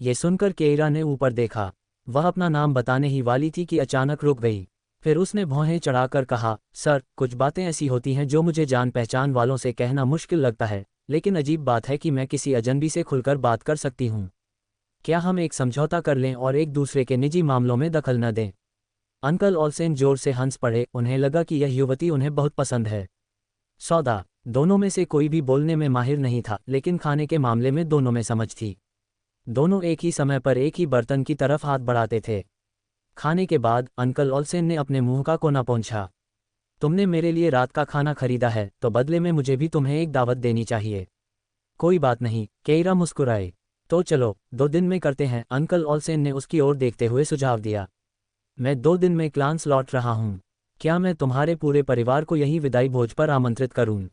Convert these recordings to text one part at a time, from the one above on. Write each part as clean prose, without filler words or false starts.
ये सुनकर केइरा ने ऊपर देखा। वह अपना नाम बताने ही वाली थी कि अचानक रुक गई। फिर उसने भौहें चढ़ाकर कहा, सर, कुछ बातें ऐसी होती हैं जो मुझे जान पहचान वालों से कहना मुश्किल लगता है, लेकिन अजीब बात है कि मैं किसी अजनबी से खुलकर बात कर सकती हूँ। क्या हम एक समझौता कर लें और एक दूसरे के निजी मामलों में दखल न दें? अंकल ओल्सेन जोर से हंस पड़े। उन्हें लगा कि यह युवती उन्हें बहुत पसंद है। सौदा। दोनों में से कोई भी बोलने में माहिर नहीं था, लेकिन खाने के मामले में दोनों में समझ थी। दोनों एक ही समय पर एक ही बर्तन की तरफ हाथ बढ़ाते थे। खाने के बाद अंकल ओल्सेन ने अपने मुंह का कोना पोंछा। तुमने मेरे लिए रात का खाना खरीदा है, तो बदले में मुझे भी तुम्हें एक दावत देनी चाहिए। कोई बात नहीं, केइरा मुस्कुराए। तो चलो, 2 दिन में करते हैं, अंकल ओल्सेन ने उसकी ओर देखते हुए सुझाव दिया। मैं 2 दिन में क्लांस लौट रहा हूँ। क्या मैं तुम्हारे पूरे परिवार को यही विदाई भोज पर आमंत्रित करूँ?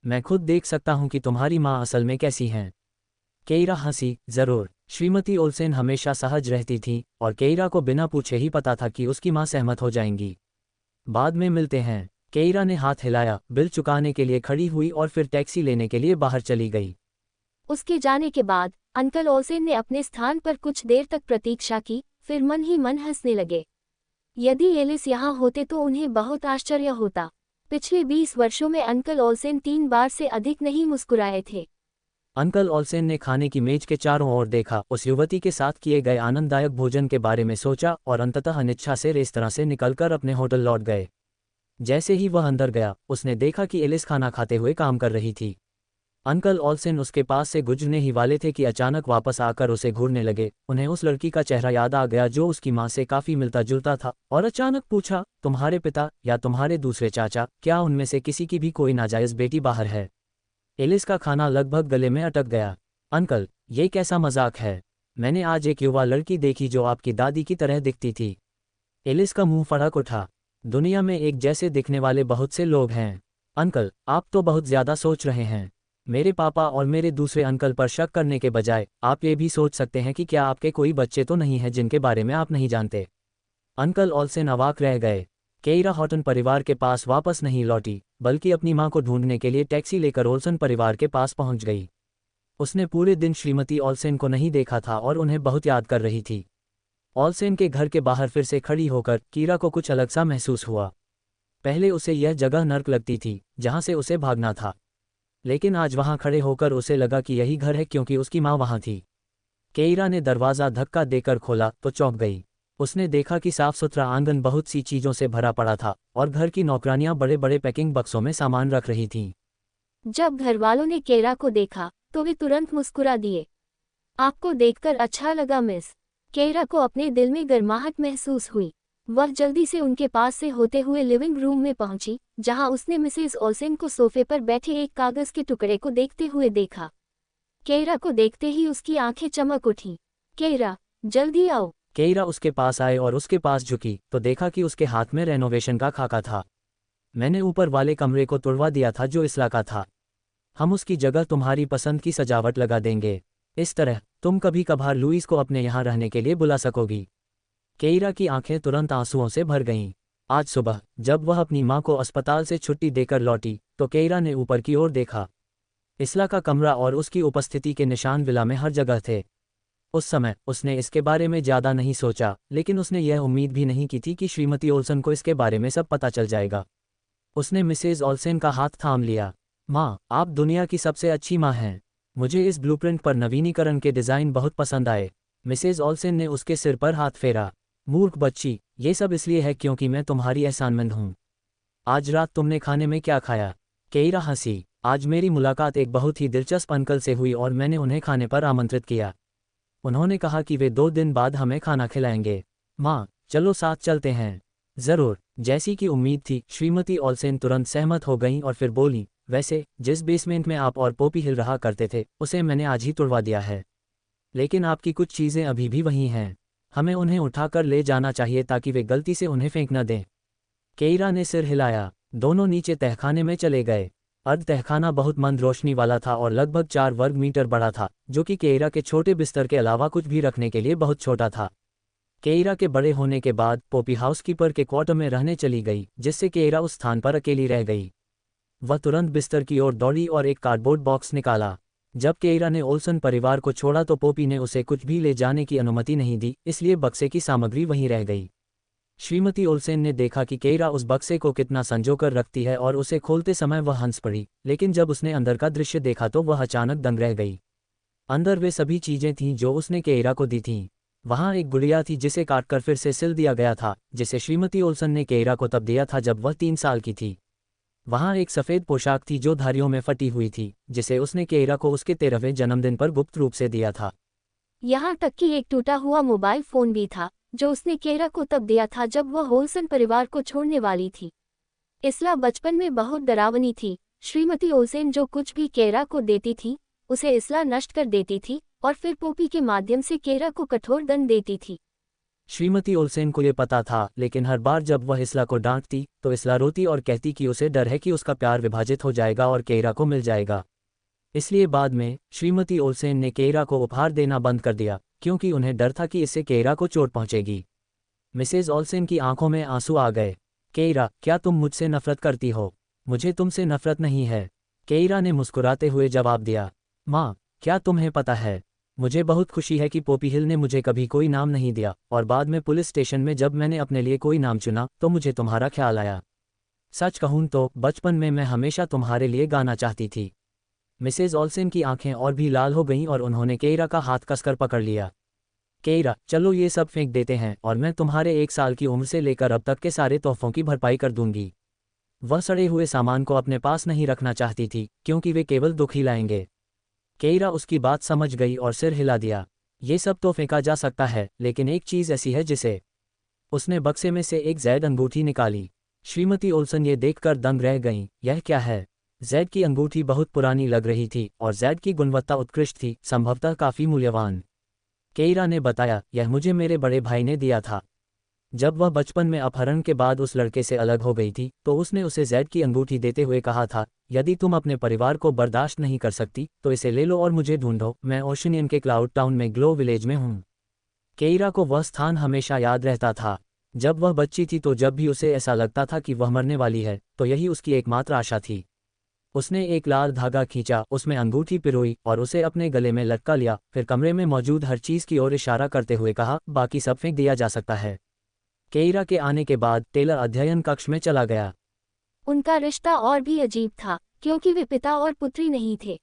मैं खुद देख सकता हूँ कि तुम्हारी माँ असल में कैसी हैं। केइरा हंसी। जरूर। श्रीमती ओल्सेन हमेशा सहज रहती थी, और केइरा को बिना पूछे ही पता था कि उसकी माँ सहमत हो जाएंगी। बाद में मिलते हैं। केइरा ने हाथ हिलाया, बिल चुकाने के लिए खड़ी हुई और फिर टैक्सी लेने के लिए बाहर चली गई। उसके जाने के बाद अंकल ओल्सेन ने अपने स्थान पर कुछ देर तक प्रतीक्षा की, फिर मन ही मन हंसने लगे। यदि एलिस यहाँ होते तो उन्हें बहुत आश्चर्य होता। पिछले 20 वर्षों में अंकल ओल्सेन 3 बार से अधिक नहीं मुस्कुराए थे। अंकल ओल्सेन ने खाने की मेज के चारों ओर देखा, उस युवती के साथ किए गए आनंददायक भोजन के बारे में सोचा और अंततः अनिच्छा से रेस्तरां से निकलकर अपने होटल लौट गए। जैसे ही वह अंदर गया, उसने देखा कि एलिस खाना खाते हुए काम कर रही थी। अंकल ओल्सेन उसके पास से गुजरने ही वाले थे कि अचानक वापस आकर उसे घूरने लगे। उन्हें उस लड़की का चेहरा याद आ गया जो उसकी माँ से काफी मिलता जुलता था, और अचानक पूछा, तुम्हारे पिता या तुम्हारे दूसरे चाचा, क्या उनमें से किसी की भी कोई नाजायज बेटी बाहर है? एलिस का खाना लगभग गले में अटक गया। अंकल, ये कैसा मजाक है? मैंने आज एक युवा लड़की देखी जो आपकी दादी की तरह दिखती थी। एलिस का मुंह फड़क उठा। दुनिया में एक जैसे दिखने वाले बहुत से लोग हैं। अंकल, आप तो बहुत ज्यादा सोच रहे हैं। मेरे पापा और मेरे दूसरे अंकल पर शक करने के बजाय आप ये भी सोच सकते हैं कि क्या आपके कोई बच्चे तो नहीं हैं जिनके बारे में आप नहीं जानते। अंकल ओल्सेन अवाक रह गए। केइरा हॉटन परिवार के पास वापस नहीं लौटी, बल्कि अपनी मां को ढूंढने के लिए टैक्सी लेकर ओल्सन परिवार के पास पहुंच गई। उसने पूरे दिन श्रीमती ओल्सेन को नहीं देखा था और उन्हें बहुत याद कर रही थी। ओल्सेन के घर के बाहर फिर से खड़ी होकर कीरा को कुछ अलग सा महसूस हुआ। पहले उसे यह जगह नर्क लगती थी जहां से उसे भागना था, लेकिन आज वहां खड़े होकर उसे लगा कि यही घर है क्योंकि उसकी मां वहां थी। केइरा ने दरवाज़ा धक्का देकर खोला तो चौंक गई। उसने देखा कि साफ सुथरा आंगन बहुत सी चीज़ों से भरा पड़ा था और घर की नौकरानियां बड़े बड़े पैकिंग बक्सों में सामान रख रही थीं। जब घरवालों ने केइरा को देखा तो वे तुरंत मुस्कुरा दिए। आपको देखकर अच्छा लगा मिस। केइरा को अपने दिल में गर्माहट महसूस हुई। वह जल्दी से उनके पास से होते हुए लिविंग रूम में पहुंची, जहां उसने मिसेस ओल्सेन को सोफे पर बैठे एक कागज के टुकड़े को देखते हुए देखा। केइरा को देखते ही उसकी आंखें चमक उठीं। केइरा, जल्दी आओ। केइरा उसके पास आए और उसके पास झुकी तो देखा कि उसके हाथ में रेनोवेशन का खाका था। मैंने ऊपर वाले कमरे को तुड़वा दिया था जो इसला का था। हम उसकी जगह तुम्हारी पसंद की सजावट लगा देंगे। इस तरह तुम कभी कभार लुइस को अपने यहाँ रहने के लिए बुला सकोगी। केइरा की आंखें तुरंत आंसुओं से भर गईं। आज सुबह जब वह अपनी माँ को अस्पताल से छुट्टी देकर लौटी तो केइरा ने ऊपर की ओर देखा। इसला का कमरा और उसकी उपस्थिति के निशान विला में हर जगह थे। उस समय उसने इसके बारे में ज्यादा नहीं सोचा, लेकिन उसने यह उम्मीद भी नहीं की थी कि श्रीमती ओल्सन को इसके बारे में सब पता चल जाएगा। उसने मिसेज ओल्सेन का हाथ थाम लिया। माँ, आप दुनिया की सबसे अच्छी माँ हैं। मुझे इस ब्लूप्रिंट पर नवीनीकरण के डिज़ाइन बहुत पसंद आए। मिसेज ओल्सेन ने उसके सिर पर हाथ फेरा। मूर्ख बच्ची, ये सब इसलिए है क्योंकि मैं तुम्हारी एहसानमंद हूँ। आज रात तुमने खाने में क्या खाया? केइरा हंसी। आज मेरी मुलाकात एक बहुत ही दिलचस्प अंकल से हुई और मैंने उन्हें खाने पर आमंत्रित किया। उन्होंने कहा कि वे 2 दिन बाद हमें खाना खिलाएंगे। माँ, चलो साथ चलते हैं। जरूर। जैसी कि उम्मीद थी, श्रीमती ओल्सेन तुरंत सहमत हो गईं और फिर बोली, वैसे जिस बेसमेंट में आप और पोपी हिल रहा करते थे उसे मैंने आज ही तुड़वा दिया है, लेकिन आपकी कुछ चीज़ें अभी भी वहीं हैं। हमें उन्हें उठाकर ले जाना चाहिए ताकि वे गलती से उन्हें फेंक न दें। केइरा ने सिर हिलाया। दोनों नीचे तहखाने में चले गए। अर्ध तहखाना बहुत मंद रोशनी वाला था और लगभग 4 वर्ग मीटर बड़ा था, जो कि केइरा के छोटे बिस्तर के अलावा कुछ भी रखने के लिए बहुत छोटा था। केइरा के बड़े होने के बाद पोपी हाउसकीपर के क्वार्टर में रहने चली गई, जिससे केइरा उस स्थान पर अकेली रह गई। वह तुरंत बिस्तर की ओर दौड़ी और एक कार्डबोर्ड बॉक्स निकाला। जब केइरा ने ओल्सन परिवार को छोड़ा तो पोपी ने उसे कुछ भी ले जाने की अनुमति नहीं दी, इसलिए बक्से की सामग्री वहीं रह गई। श्रीमती ओल्सेन ने देखा कि केइरा उस बक्से को कितना संजोकर रखती है और उसे खोलते समय वह हंस पड़ी, लेकिन जब उसने अंदर का दृश्य देखा तो वह अचानक दंग रह गई। अंदर वे सभी चीजें थीं जो उसने केइरा को दी थीं। वहाँ एक गुड़िया थी जिसे काटकर फिर से सिल दिया गया था, जिसे श्रीमती ओल्सन ने केइरा को तब दिया था जब वह 3 साल की थी। वहाँ एक सफ़ेद पोशाक थी जो धारियों में फटी हुई थी, जिसे उसने केइरा को उसके 13वें जन्मदिन पर गुप्त रूप से दिया था। यहाँ तक कि एक टूटा हुआ मोबाइल फोन भी था, जो उसने केइरा को तब दिया था जब वह ओल्सन परिवार को छोड़ने वाली थी। इसला बचपन में बहुत डरावनी थी। श्रीमती ओल्सेन जो कुछ भी केइरा को देती थी, उसे इसला नष्ट कर देती थी और फिर पोपी के माध्यम से केइरा को कठोर दंड देती थी। श्रीमती ओल्सेन को ये पता था, लेकिन हर बार जब वह इसला को डांटती तो इसला रोती और कहती कि उसे डर है कि उसका प्यार विभाजित हो जाएगा और केइरा को मिल जाएगा। इसलिए बाद में श्रीमती ओल्सेन ने केइरा को उपहार देना बंद कर दिया, क्योंकि उन्हें डर था कि इससे केइरा को चोट पहुंचेगी। मिसेज ओल्सेन की आंखों में आंसू आ गए। केइरा, क्या तुम मुझसे नफरत करती हो? मुझे तुमसे नफरत नहीं है, केइरा ने मुस्कुराते हुए जवाब दिया। माँ, क्या तुम्हें पता है, मुझे बहुत खुशी है कि पोपी हिल ने मुझे कभी कोई नाम नहीं दिया, और बाद में पुलिस स्टेशन में जब मैंने अपने लिए कोई नाम चुना तो मुझे तुम्हारा ख्याल आया। सच कहूँ तो बचपन में मैं हमेशा तुम्हारे लिए गाना चाहती थी। मिसेज ओल्सेन की आंखें और भी लाल हो गईं और उन्होंने केइरा का हाथ कसकर पकड़ लिया। केइरा, चलो ये सब फेंक देते हैं और मैं तुम्हारे 1 साल की उम्र से लेकर अब तक के सारे तोहफों की भरपाई कर दूंगी। वह सड़े हुए सामान को अपने पास नहीं रखना चाहती थी, क्योंकि वे केवल दुख ही लाएंगे। केइरा उसकी बात समझ गई और सिर हिला दिया। ये सब तो फेंका जा सकता है, लेकिन एक चीज़ ऐसी है जिसे। उसने बक्से में से एक जैद अंगूठी निकाली। श्रीमती ओल्सन ये देखकर दंग रह गईं। यह क्या है? जैद की अंगूठी बहुत पुरानी लग रही थी और जैद की गुणवत्ता उत्कृष्ट थी, संभवतः काफ़ी मूल्यवान। केइरा ने बताया, यह मुझे मेरे बड़े भाई ने दिया था। जब वह बचपन में अपहरण के बाद उस लड़के से अलग हो गई थी तो उसने उसे जैद की अंगूठी देते हुए कहा था, यदि तुम अपने परिवार को बर्दाश्त नहीं कर सकती तो इसे ले लो और मुझे ढूंढो, मैं ओशनियन के क्लाउड टाउन में ग्लो विलेज में हूँ। केइरा को वह स्थान हमेशा याद रहता था। जब वह बच्ची थी तो जब भी उसे ऐसा लगता था कि वह मरने वाली है तो यही उसकी एकमात्र आशा थी। उसने एक लाल धागा खींचा, उसमें अंगूठी पिरोई और उसे अपने गले में लटका लिया, फिर कमरे में मौजूद हर चीज़ की ओर इशारा करते हुए कहा, बाकी सब फेंक दिया जा सकता है। केइरा के आने के बाद टेलर अध्ययन कक्ष में चला गया। उनका रिश्ता और भी अजीब था, क्योंकि वे पिता और पुत्री नहीं थे।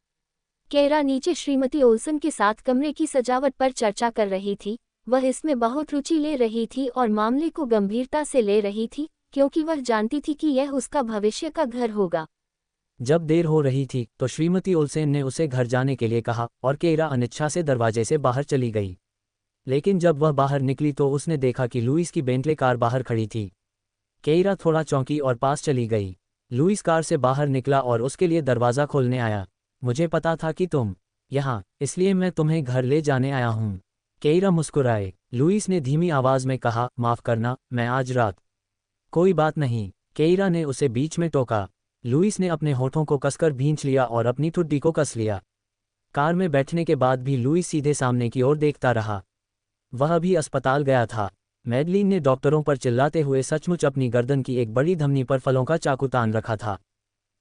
केइरा नीचे श्रीमती ओल्सन के साथ कमरे की सजावट पर चर्चा कर रही थी। वह इसमें बहुत रुचि ले रही थी और मामले को गंभीरता से ले रही थी, क्योंकि वह जानती थी कि यह उसका भविष्य का घर होगा। जब देर हो रही थी तो श्रीमती ओल्सेन ने उसे घर जाने के लिए कहा और केइरा अनिच्छा से दरवाजे से बाहर चली गई। लेकिन जब वह बाहर निकली तो उसने देखा कि लुइस की बेंटले कार बाहर खड़ी थी। केइरा थोड़ा चौंकी और पास चली गई। लुइस कार से बाहर निकला और उसके लिए दरवाज़ा खोलने आया। मुझे पता था कि तुम यहाँ, इसलिए मैं तुम्हें घर ले जाने आया हूँ। केइरा मुस्कुराए। लुइस ने धीमी आवाज़ में कहा, माफ़ करना, मैं आज रात। कोई बात नहीं, केइरा ने उसे बीच में टोका। लुइस ने अपने होठों को कसकर भींच लिया और अपनी ठुड्डी को कस लिया। कार में बैठने के बाद भी लुइस सीधे सामने की ओर देखता रहा। वह भी अस्पताल गया था। मैडलिन ने डॉक्टरों पर चिल्लाते हुए सचमुच अपनी गर्दन की एक बड़ी धमनी पर फलों का चाकू तान रखा था।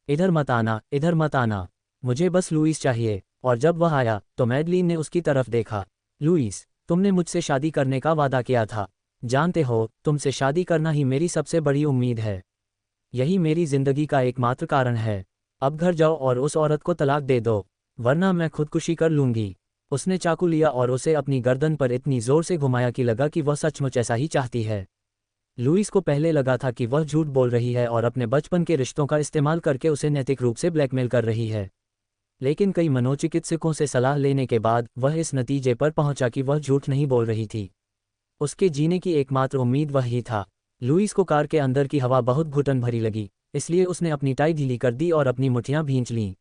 इधर मत आना, इधर मत आना, मुझे बस लुइस चाहिए। और जब वह आया तो मैडलिन ने उसकी तरफ देखा। लुइस, तुमने मुझसे शादी करने का वादा किया था। जानते हो, तुमसे शादी करना ही मेरी सबसे बड़ी उम्मीद है। यही मेरी जिंदगी का एकमात्र कारण है। अब घर जाओ और उस औरत को तलाक दे दो, वरना मैं खुदकुशी कर लूंगी। उसने चाकू लिया और उसे अपनी गर्दन पर इतनी जोर से घुमाया कि लगा कि वह सचमुच ऐसा ही चाहती है। लुइस को पहले लगा था कि वह झूठ बोल रही है और अपने बचपन के रिश्तों का इस्तेमाल करके उसे नैतिक रूप से ब्लैकमेल कर रही है। लेकिन कई मनोचिकित्सकों से सलाह लेने के बाद वह इस नतीजे पर पहुंचा कि वह झूठ नहीं बोल रही थी। उसके जीने की एकमात्र उम्मीद वही था। लुइस को कार के अंदर की हवा बहुत घुटन भरी लगी, इसलिए उसने अपनी टाई ढीली कर दी और अपनी मुट्ठियां भींच लीं।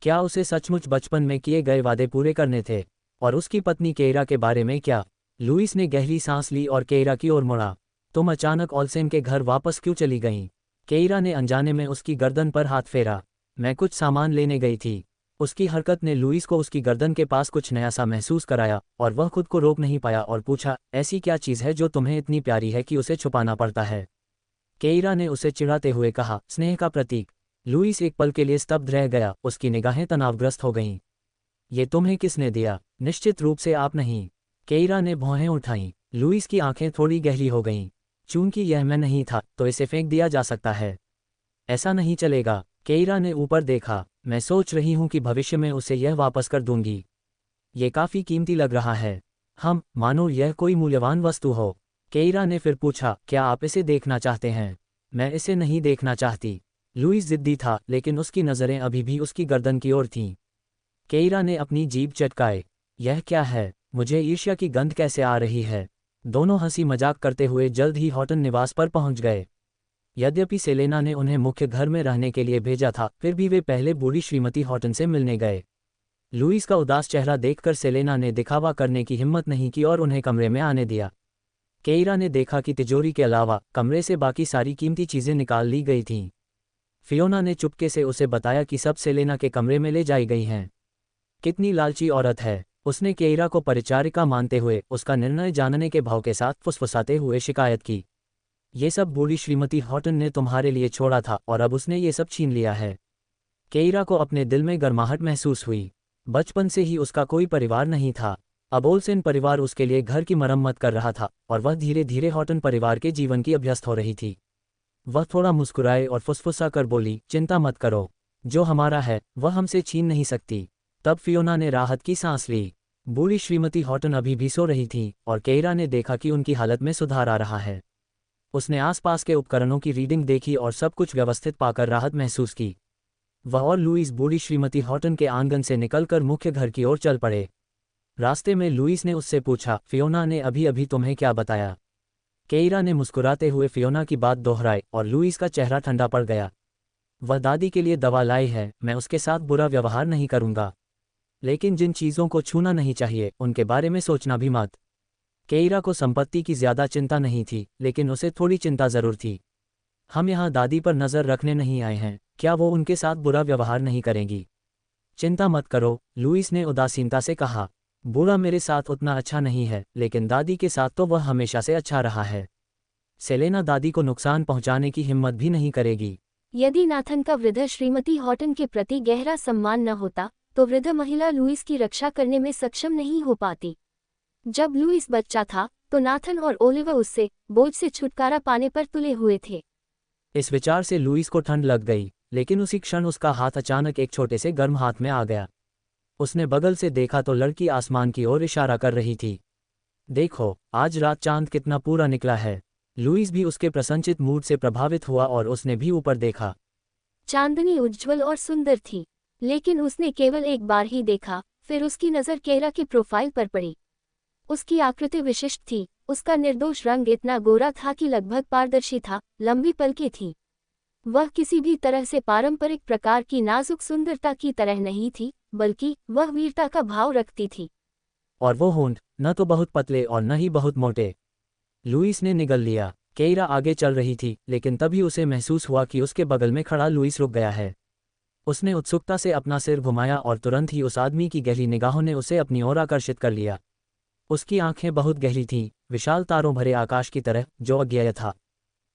क्या उसे सचमुच बचपन में किए गए वादे पूरे करने थे? और उसकी पत्नी केइरा के बारे में क्या? लुइस ने गहरी सांस ली और केइरा की ओर मुड़ा। तुम अचानक ओल्सेन के घर वापस क्यों चली गईं? केइरा ने अनजाने में उसकी गर्दन पर हाथ फेरा। मैं कुछ सामान लेने गई थी। उसकी हरकत ने लुइस को उसकी गर्दन के पास कुछ नया सा महसूस कराया और वह खुद को रोक नहीं पाया और पूछा, ऐसी क्या चीज़ है जो तुम्हें इतनी प्यारी है कि उसे छुपाना पड़ता है? केइरा ने उसे चिढ़ाते हुए कहा, स्नेह का प्रतीक। लुइस एक पल के लिए स्तब्ध रह गया, उसकी निगाहें तनावग्रस्त हो गईं। ये तुम्हें किसने दिया? निश्चित रूप से आप नहीं। केइरा ने भौहें उठाईं। लुईस की आंखें थोड़ी गहरी हो गईं। चूंकि यह मैं नहीं था तो इसे फेंक दिया जा सकता है। ऐसा नहीं चलेगा। केइरा ने ऊपर देखा। मैं सोच रही हूं कि भविष्य में उसे यह वापस कर दूंगी। ये काफी कीमती लग रहा है। मानो यह कोई मूल्यवान वस्तु हो। केइरा ने फिर पूछा, क्या आप इसे देखना चाहते हैं? मैं इसे नहीं देखना चाहती। लुईस जिद्दी था, लेकिन उसकी नज़रें अभी भी उसकी गर्दन की ओर थीं। केइरा ने अपनी जीभ चटकाए। यह क्या है? मुझे ईर्ष्या की गंध कैसे आ रही है? दोनों हंसी मजाक करते हुए जल्द ही हॉटन निवास पर पहुंच गए। यद्यपि सेलेना ने उन्हें मुख्य घर में रहने के लिए भेजा था, फिर भी वे पहले बूढ़ी श्रीमती हॉटन से मिलने गए। लुईस का उदास चेहरा देखकर सेलेना ने दिखावा करने की हिम्मत नहीं की और उन्हें कमरे में आने दिया। केइरा ने देखा कि तिजोरी के अलावा कमरे से बाकी सारी कीमती चीजें निकाल ली गई थीं। फियोना ने चुपके से उसे बताया कि सब सेलेना के कमरे में ले जाई गई हैं। कितनी लालची औरत है, उसने केइरा को परिचारिका मानते हुए उसका निर्णय जानने के भाव के साथ फुसफुसाते हुए शिकायत की। ये सब बूढ़ी श्रीमती हॉटन ने तुम्हारे लिए छोड़ा था और अब उसने ये सब छीन लिया है। केइरा को अपने दिल में गर्माहट महसूस हुई। बचपन से ही उसका कोई परिवार नहीं था। अब ओल्सेन परिवार उसके लिए घर की मरम्मत कर रहा था और वह धीरे धीरे हॉटन परिवार के जीवन की अभ्यस्त हो रही थी। वह थोड़ा मुस्कुराए और फुसफुसा कर बोली, चिंता मत करो, जो हमारा है वह हमसे छीन नहीं सकती। तब फियोना ने राहत की सांस ली। बूढ़ी श्रीमती हॉटन अभी भी सो रही थी और केइरा ने देखा कि उनकी हालत में सुधार आ रहा है। उसने आसपास के उपकरणों की रीडिंग देखी और सब कुछ व्यवस्थित पाकर राहत महसूस की। वह और लुईस बूढ़ी श्रीमती हॉटन के आंगन से निकलकर मुख्य घर की ओर चल पड़े। रास्ते में लुईस ने उससे पूछा, फियोना ने अभी अभी तुम्हें क्या बताया? केइरा ने मुस्कुराते हुए फियोना की बात दोहराई और लुईस का चेहरा ठंडा पड़ गया। वह दादी के लिए दवा लाई है, मैं उसके साथ बुरा व्यवहार नहीं करूंगा, लेकिन जिन चीज़ों को छूना नहीं चाहिए उनके बारे में सोचना भी मत। केइरा को संपत्ति की ज्यादा चिंता नहीं थी, लेकिन उसे थोड़ी चिंता जरूर थी। हम यहाँ दादी पर नज़र रखने नहीं आए हैं, क्या वो उनके साथ बुरा व्यवहार नहीं करेंगी? चिंता मत करो, लुईस ने उदासीनता से कहा। बूढ़ा मेरे साथ उतना अच्छा नहीं है, लेकिन दादी के साथ तो वह हमेशा से अच्छा रहा है। सेलेना दादी को नुकसान पहुंचाने की हिम्मत भी नहीं करेगी। यदि नाथन का वृद्ध श्रीमती हॉटन के प्रति गहरा सम्मान न होता तो वृद्ध महिला लुईस की रक्षा करने में सक्षम नहीं हो पाती। जब लुईस बच्चा था तो नाथन और ओलिवर उससे बोझ से छुटकारा पाने पर तुले हुए थे। इस विचार से लुईस को ठंड लग गई, लेकिन उसी क्षण उसका हाथ अचानक एक छोटे से गर्म हाथ में आ गया। उसने बगल से देखा तो लड़की आसमान की ओर इशारा कर रही थी। देखो, आज रात चांद कितना पूरा निकला है। लुईस भी उसके प्रसन्नचित मूड से प्रभावित हुआ और उसने भी ऊपर देखा। चांदनी उज्ज्वल और सुंदर थी, लेकिन उसने केवल एक बार ही देखा। फिर उसकी नज़र केइरा की प्रोफाइल पर पड़ी। उसकी आकृति विशिष्ट थी, उसका निर्दोष रंग इतना गोरा था कि लगभग पारदर्शी था, लंबी पलकें थीं। वह किसी भी तरह से पारंपरिक प्रकार की नाजुक सुंदरता की तरह नहीं थी, बल्कि वह वीरता का भाव रखती थी। और वो होंठ, न तो बहुत पतले और न ही बहुत मोटे। लुईस ने निगल लिया। केइरा आगे चल रही थी, लेकिन तभी उसे महसूस हुआ कि उसके बगल में खड़ा लुईस रुक गया है। उसने उत्सुकता से अपना सिर घुमाया और तुरंत ही उस आदमी की गहरी निगाहों ने उसे अपनी ओर आकर्षित कर लिया। उसकी आंखें बहुत गहरी थीं, विशाल तारों भरे आकाश की तरह, जो अज्ञेय था।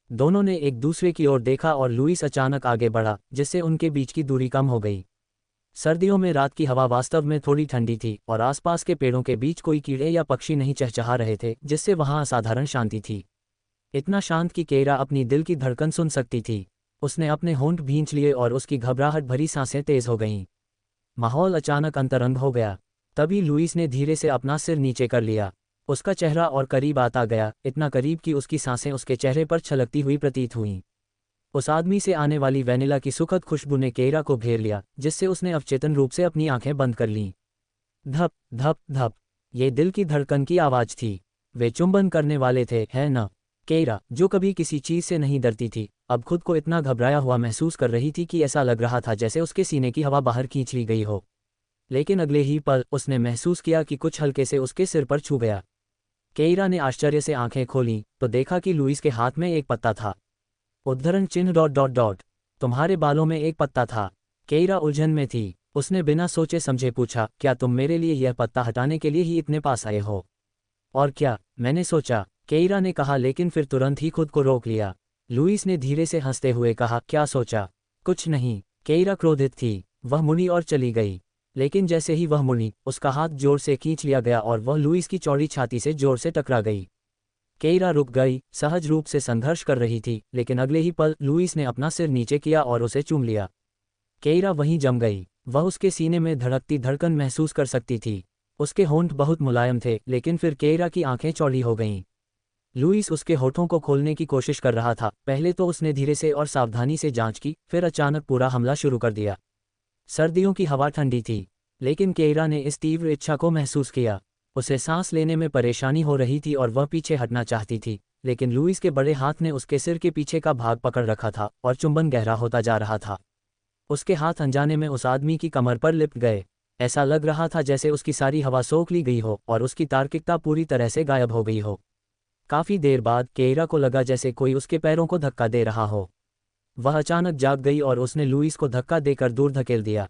दोनों ने एक दूसरे की ओर देखा और लुईस अचानक आगे बढ़ा, जिससे उनके बीच की दूरी कम हो गई। सर्दियों में रात की हवा वास्तव में थोड़ी ठंडी थी और आसपास के पेड़ों के बीच कोई कीड़े या पक्षी नहीं चहचहा रहे थे, जिससे वहां असाधारण शांति थी। इतना शांत कि केइरा अपनी दिल की धड़कन सुन सकती थी। उसने अपने होंठ भींच लिए और उसकी घबराहट भरी सांसें तेज हो गईं। माहौल अचानक अंतरंग हो गया। तभी लुईस ने धीरे से अपना सिर नीचे कर लिया। उसका चेहरा और करीब आता गया, इतना करीब कि उसकी सांसें उसके चेहरे पर छलकती हुई प्रतीत हुईं। उस आदमी से आने वाली वैनिला की सुखद खुशबू ने केइरा को घेर लिया, जिससे उसने अवचेतन रूप से अपनी आंखें बंद कर लीं। धप धप धप, ये दिल की धड़कन की आवाज थी। वे चुंबन करने वाले थे, है न? केइरा, जो कभी किसी चीज से नहीं डरती थी, अब खुद को इतना घबराया हुआ महसूस कर रही थी कि ऐसा लग रहा था जैसे उसके सीने की हवा बाहर खींच ली गई हो। लेकिन अगले ही पल उसने महसूस किया कि कुछ हल्के से उसके सिर पर छू गया। केइरा ने आश्चर्य से आंखें खोलीं तो देखा कि लुईस के हाथ में एक पत्ता था। उद्धरण चिन्ह डॉट डॉट डॉट, तुम्हारे बालों में एक पत्ता था। केइरा उलझन में थी। उसने बिना सोचे समझे पूछा, क्या तुम मेरे लिए यह पत्ता हटाने के लिए ही इतने पास आए हो? और क्या? मैंने सोचा, केइरा ने कहा, लेकिन फिर तुरंत ही खुद को रोक लिया। लुईस ने धीरे से हंसते हुए कहा, क्या सोचा? कुछ नहीं। केइरा क्रोधित थी। वह मुड़ी और चली गई। लेकिन जैसे ही वह मुड़ी, उसका हाथ जोर से खींच लिया गया और वह लुईस की चौड़ी छाती से जोर से टकरा गई। केइरा रुक गई, सहज रूप से संघर्ष कर रही थी, लेकिन अगले ही पल लुईस ने अपना सिर नीचे किया और उसे चूम लिया। केइरा वहीं जम गई। वह उसके सीने में धड़कती धड़कन महसूस कर सकती थी। उसके होंठ बहुत मुलायम थे, लेकिन फिर केइरा की आंखें चौड़ी हो गईं। लुईस उसके होठों को खोलने की कोशिश कर रहा था। पहले तो उसने धीरे से और सावधानी से जांच की, फिर अचानक पूरा हमला शुरू कर दिया। सर्दियों की हवा ठंडी थी, लेकिन केइरा ने इस तीव्र इच्छा को महसूस किया। उसे सांस लेने में परेशानी हो रही थी और वह पीछे हटना चाहती थी, लेकिन लुईस के बड़े हाथ ने उसके सिर के पीछे का भाग पकड़ रखा था और चुंबन गहरा होता जा रहा था। उसके हाथ अनजाने में उस आदमी की कमर पर लिपट गए। ऐसा लग रहा था जैसे उसकी सारी हवा सोख ली गई हो और उसकी तार्किकता पूरी तरह से गायब हो गई हो। काफी देर बाद केइरा को लगा जैसे कोई उसके पैरों को धक्का दे रहा हो। वह अचानक जाग गई और उसने लुईस को धक्का देकर दूर धकेल दिया।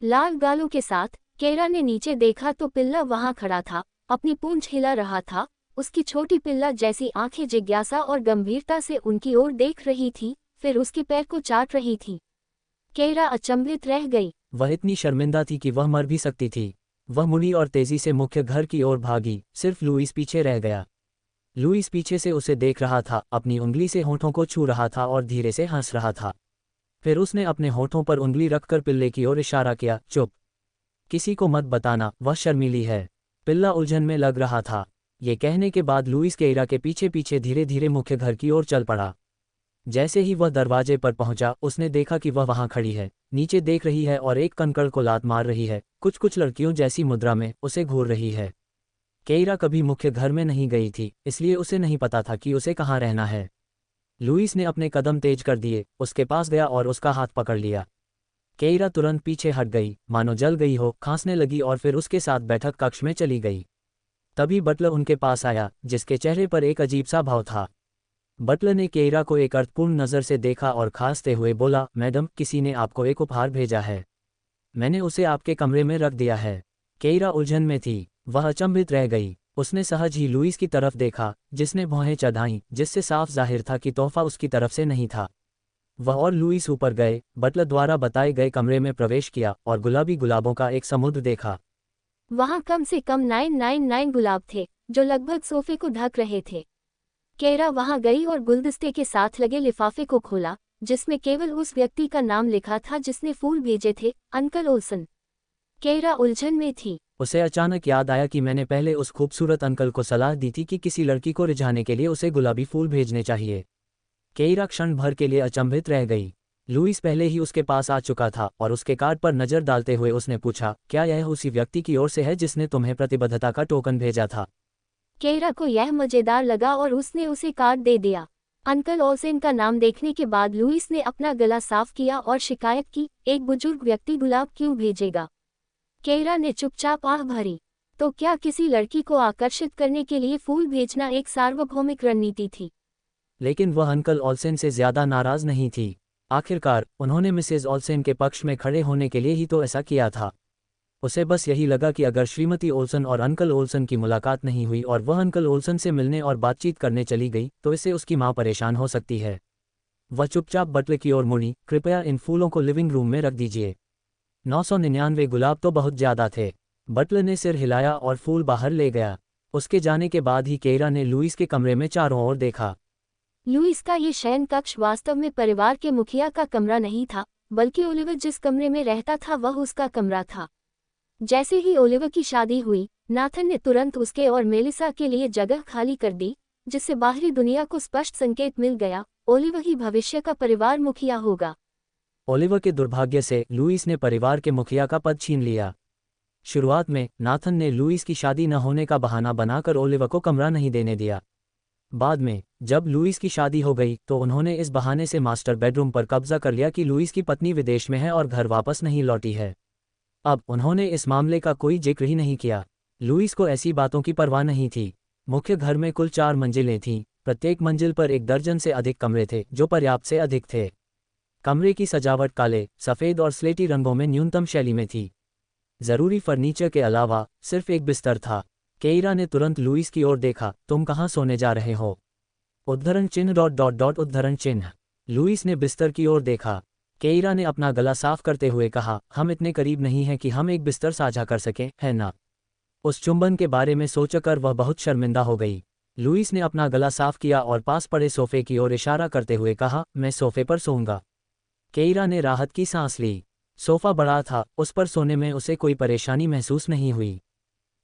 लाल गालों के साथ केइरा ने नीचे देखा तो पिल्ला वहां खड़ा था, अपनी पूंछ हिला रहा था। उसकी छोटी पिल्ला जैसी आंखें जिज्ञासा और गंभीरता से उनकी ओर देख रही थी, फिर उसके पैर को चाट रही थी। केइरा अचंभित रह गई। वह इतनी शर्मिंदा थी कि वह मर भी सकती थी। वह मुड़ी और तेजी से मुख्य घर की ओर भागी, सिर्फ लुईस पीछे रह गया। लुईस पीछे से उसे देख रहा था, अपनी उंगली से होठों को छू रहा था और धीरे से हंस रहा था। फिर उसने अपने होठों पर उंगली रखकर पिल्ले की ओर इशारा किया, चुप, किसी को मत बताना, वह शर्मीली है। पिल्ला उलझन में लग रहा था। ये कहने के बाद लुईस केइरा के पीछे पीछे धीरे धीरे मुख्य घर की ओर चल पड़ा। जैसे ही वह दरवाजे पर पहुंचा, उसने देखा कि वह वहां खड़ी है, नीचे देख रही है और एक कंकड़ को लात मार रही है, कुछ लड़कियों जैसी मुद्रा में उसे घूर रही है। केइरा कभी मुख्य घर में नहीं गई थी, इसलिए उसे नहीं पता था कि उसे कहाँ रहना है। लुईस ने अपने कदम तेज कर दिए, उसके पास गया और उसका हाथ पकड़ लिया। केइरा तुरंत पीछे हट गई, मानो जल गई हो, खांसने लगी और फिर उसके साथ बैठक कक्ष में चली गई। तभी बटलर उनके पास आया, जिसके चेहरे पर एक अजीब सा भाव था। बटलर ने केइरा को एक अर्थपूर्ण नज़र से देखा और खांसते हुए बोला, मैडम, किसी ने आपको एक उपहार भेजा है। मैंने उसे आपके कमरे में रख दिया है। केइरा उलझन में थी, वह अचंभित रह गई। उसने सहज ही लुईस की तरफ देखा, जिसने भौहें चढ़ाईं, जिससे साफ जाहिर था कि तोहफा उसकी तरफ से नहीं था। वह और लुईस ऊपर गए, बटलर द्वारा बताए गए कमरे में प्रवेश किया और गुलाबी गुलाबों का एक समुद्र देखा। वहां कम से कम 999 गुलाब थे, जो लगभग सोफे को ढक रहे थे। केइरा वहां गई और गुलदस्ते के साथ लगे लिफाफे को खोला, जिसमें केवल उस व्यक्ति का नाम लिखा था जिसने फूल भेजे थे, अंकल ओल्सन। केइरा उलझन में थी। उसे अचानक याद आया कि मैंने पहले उस खूबसूरत अंकल को सलाह दी थी कि किसी लड़की को रिझाने के लिए उसे गुलाबी फूल भेजने चाहिए। केइरा क्षण भर के लिए अचंभित रह गई। लुईस पहले ही उसके पास आ चुका था और उसके कार्ड पर नजर डालते हुए उसने पूछा, क्या यह उसी व्यक्ति की ओर से है जिसने तुम्हें प्रतिबद्धता का टोकन भेजा था? केइरा को यह मजेदार लगा और उसने उसे कार्ड दे दिया। अंकल ओल्सन का नाम देखने के बाद लुईस ने अपना गला साफ किया और शिकायत की, एक बुजुर्ग व्यक्ति गुलाब क्यों भेजेगा? केइरा ने चुपचाप आह भरी। तो क्या किसी लड़की को आकर्षित करने के लिए फूल भेजना एक सार्वभौमिक रणनीति थी? लेकिन वह अंकल ओल्सन से ज्यादा नाराज नहीं थी। आखिरकार उन्होंने मिसेज ओल्सन के पक्ष में खड़े होने के लिए ही तो ऐसा किया था। उसे बस यही लगा कि अगर श्रीमती ओल्सन और अंकल ओल्सन की मुलाकात नहीं हुई और वह अंकल ओल्सन से मिलने और बातचीत करने चली गई, तो इससे उसकी माँ परेशान हो सकती है। वह चुपचाप बटलर की ओर मुड़ी, कृपया इन फूलों को लिविंग रूम में रख दीजिए। 999 गुलाब तो बहुत ज्यादा थे। बटलर ने सिर हिलाया और फूल बाहर ले गया। उसके जाने के बाद ही केइरा ने लुईस के कमरे में चारों ओर देखा। लुईस का ये शयन कक्ष वास्तव में परिवार के मुखिया का कमरा नहीं था, बल्कि ओलिवर जिस कमरे में रहता था वह उसका कमरा था। जैसे ही ओलिवर की शादी हुई, नाथन ने तुरंत उसके और मेलिसा के लिए जगह खाली कर दी, जिससे बाहरी दुनिया को स्पष्ट संकेत मिल गया, ओलिवर ही भविष्य का परिवार मुखिया होगा। ओलिवर के दुर्भाग्य से लुईस ने परिवार के मुखिया का पद छीन लिया। शुरुआत में नाथन ने लुईस की शादी न होने का बहाना बनाकर ओलिवर को कमरा नहीं देने दिया। बाद में जब लुईस की शादी हो गई तो उन्होंने इस बहाने से मास्टर बेडरूम पर कब्जा कर लिया कि लुईस की पत्नी विदेश में है और घर वापस नहीं लौटी है। अब उन्होंने इस मामले का कोई जिक्र ही नहीं किया। लुईस को ऐसी बातों की परवाह नहीं थी। मुख्य घर में कुल 4 मंजिलें थीं, प्रत्येक मंजिल पर 1 दर्जन से अधिक कमरे थे, जो पर्याप्त से अधिक थे। कमरे की सजावट काले, सफ़ेद और स्लेटी रंगों में न्यूनतम शैली में थी। जरूरी फर्नीचर के अलावा सिर्फ एक बिस्तर था। केइरा ने तुरंत लुईस की ओर देखा, तुम कहाँ सोने जा रहे हो? उद्धरण चिन्ह ... उद्धरण चिन्ह। लुईस ने बिस्तर की ओर देखा। केइरा ने अपना गला साफ करते हुए कहा, हम इतने करीब नहीं हैं कि हम एक बिस्तर साझा कर सकें, है ना? उस चुंबन के बारे में सोचकर वह बहुत शर्मिंदा हो गई। लुईस ने अपना गला साफ किया और पास पड़े सोफे की ओर इशारा करते हुए कहा, मैं सोफे पर सोऊंगा। केइरा ने राहत की सांस ली। सोफा बड़ा था, उस पर सोने में उसे कोई परेशानी महसूस नहीं हुई।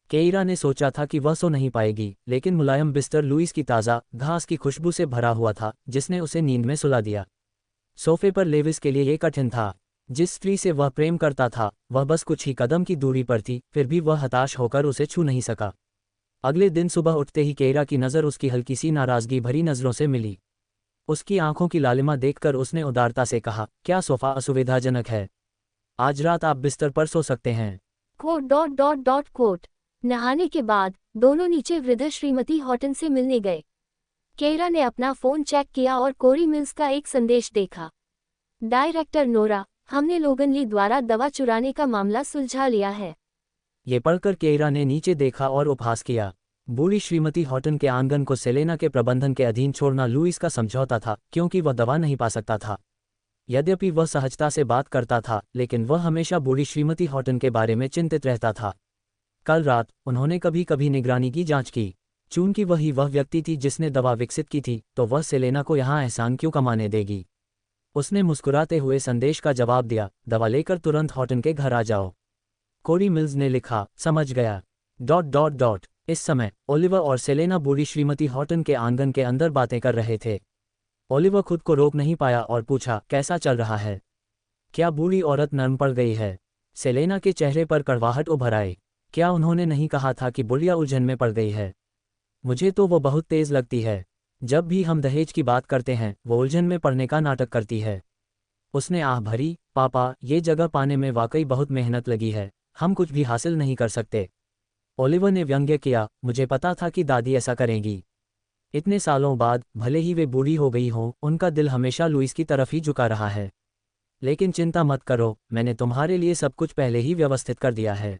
केइरा ने सोचा था कि वह सो नहीं पाएगी, लेकिन मुलायम बिस्तर लुईस की ताज़ा घास की खुशबू से भरा हुआ था, जिसने उसे नींद में सुला दिया। सोफे पर लेविस के लिए ये कठिन था। जिस स्त्री से वह प्रेम करता था, वह बस कुछ ही कदम की दूरी पर थी, फिर भी वह हताश होकर उसे छू नहीं सका। अगले दिन सुबह उठते ही केइरा की नज़र उसकी हल्की सी नाराज़गी भरी नज़रों से मिली। उसकी आंखों की लालिमा देखकर उसने उदारता से कहा, क्या सोफा असुविधाजनक है? आज रात आप बिस्तर पर सो सकते हैं। कोट। नहाने के बाद दोनों नीचे वृद्ध श्रीमती हॉटन से मिलने गए। केइरा ने अपना फोन चेक किया और कोरी मिल्स का एक संदेश देखा। डायरेक्टर नोरा, हमने लोगन ली द्वारा दवा चुराने का मामला सुलझा लिया है। ये पढ़कर केइरा ने नीचे देखा और उपहास किया। बूढ़ी श्रीमती हॉटन के आंगन को सेलेना के प्रबंधन के अधीन छोड़ना लुईस का समझौता था, क्योंकि वह दवा नहीं पा सकता था। यद्यपि वह सहजता से बात करता था, लेकिन वह हमेशा बूढ़ी श्रीमती हॉटन के बारे में चिंतित रहता था। कल रात उन्होंने कभी कभी निगरानी की जांच की। चूंकि वह व्यक्ति थी जिसने दवा विकसित की थी, तो वह सेलेना को यहाँ एहसान क्यों कमाने देगी? उसने मुस्कुराते हुए संदेश का जवाब दिया, दवा लेकर तुरंत हॉटन के घर आ जाओ। कोरी मिल्स ने लिखा, समझ गया। ... इस समय ओलिवर और सेलेना बूढ़ी श्रीमती हॉटन के आंगन के अंदर बातें कर रहे थे। ओलिवर खुद को रोक नहीं पाया और पूछा, कैसा चल रहा है? क्या बूढ़ी औरत नर्म पड़ गई है? सेलेना के चेहरे पर कड़वाहट उभर आई। क्या उन्होंने नहीं कहा था कि बुढ़िया उलझन में पड़ गई है? मुझे तो वो बहुत तेज लगती है। जब भी हम दहेज की बात करते हैं, वो उलझन में पड़ने का नाटक करती है। उसने आह भरी, पापा, ये जगह पाने में वाकई बहुत मेहनत लगी है, हम कुछ भी हासिल नहीं कर सकते। ओलिवर ने व्यंग्य किया, मुझे पता था कि दादी ऐसा करेंगी। इतने सालों बाद, भले ही वे बूढ़ी हो गई हों, उनका दिल हमेशा लुईस की तरफ ही झुका रहा है। लेकिन चिंता मत करो, मैंने तुम्हारे लिए सब कुछ पहले ही व्यवस्थित कर दिया है।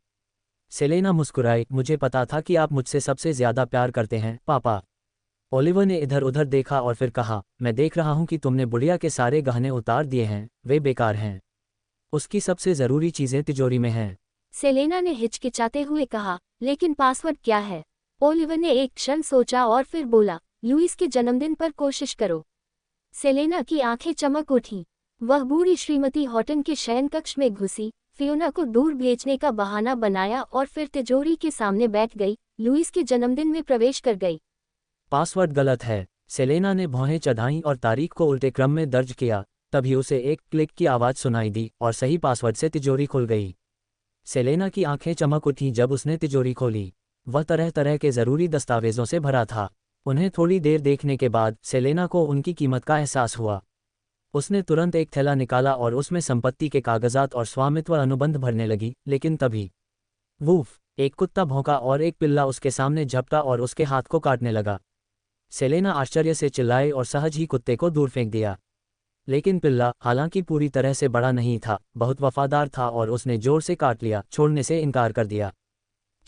सेलेना मुस्कुराई, मुझे पता था कि आप मुझसे सबसे ज्यादा प्यार करते हैं, पापा। ओलिवर ने इधर उधर देखा और फिर कहा, मैं देख रहा हूं कि तुमने बुढ़िया के सारे गहने उतार दिए हैं, वे बेकार हैं। उसकी सबसे जरूरी चीजें तिजोरी में हैं। सेलेना ने हिचकिचाते हुए कहा, लेकिन पासवर्ड क्या है? ओलिवर ने एक क्षण सोचा और फिर बोला, लुईस के जन्मदिन पर कोशिश करो। सेलेना की आंखें चमक उठी। वह बूढ़ी श्रीमती हॉटन के शयन कक्ष में घुसी, फियोना को दूर भेजने का बहाना बनाया और फिर तिजोरी के सामने बैठ गई, लुईस के जन्मदिन में प्रवेश कर गई। पासवर्ड गलत है। सेलेना ने भौहें चढ़ाईं और तारीख को उल्टे क्रम में दर्ज किया। तभी उसे एक क्लिक की आवाज़ सुनाई दी और सही पासवर्ड से तिजोरी खुल गई। सेलेना की आंखें चमक उठीं जब उसने तिजोरी खोली। वह तरह तरह के ज़रूरी दस्तावेज़ों से भरा था। उन्हें थोड़ी देर देखने के बाद सेलेना को उनकी कीमत का एहसास हुआ। उसने तुरंत एक थैला निकाला और उसमें संपत्ति के कागजात और स्वामित्व अनुबंध भरने लगी, लेकिन तभी वूफ, एक कुत्ता भौंका और एक पिल्ला उसके सामने झपटा और उसके हाथ को काटने लगा। सेलेना आश्चर्य से चिल्लाई और सहज ही कुत्ते को दूर फेंक दिया। लेकिन पिल्ला, हालांकि पूरी तरह से बड़ा नहीं था, बहुत वफादार था और उसने जोर से काट लिया, छोड़ने से इनकार कर दिया।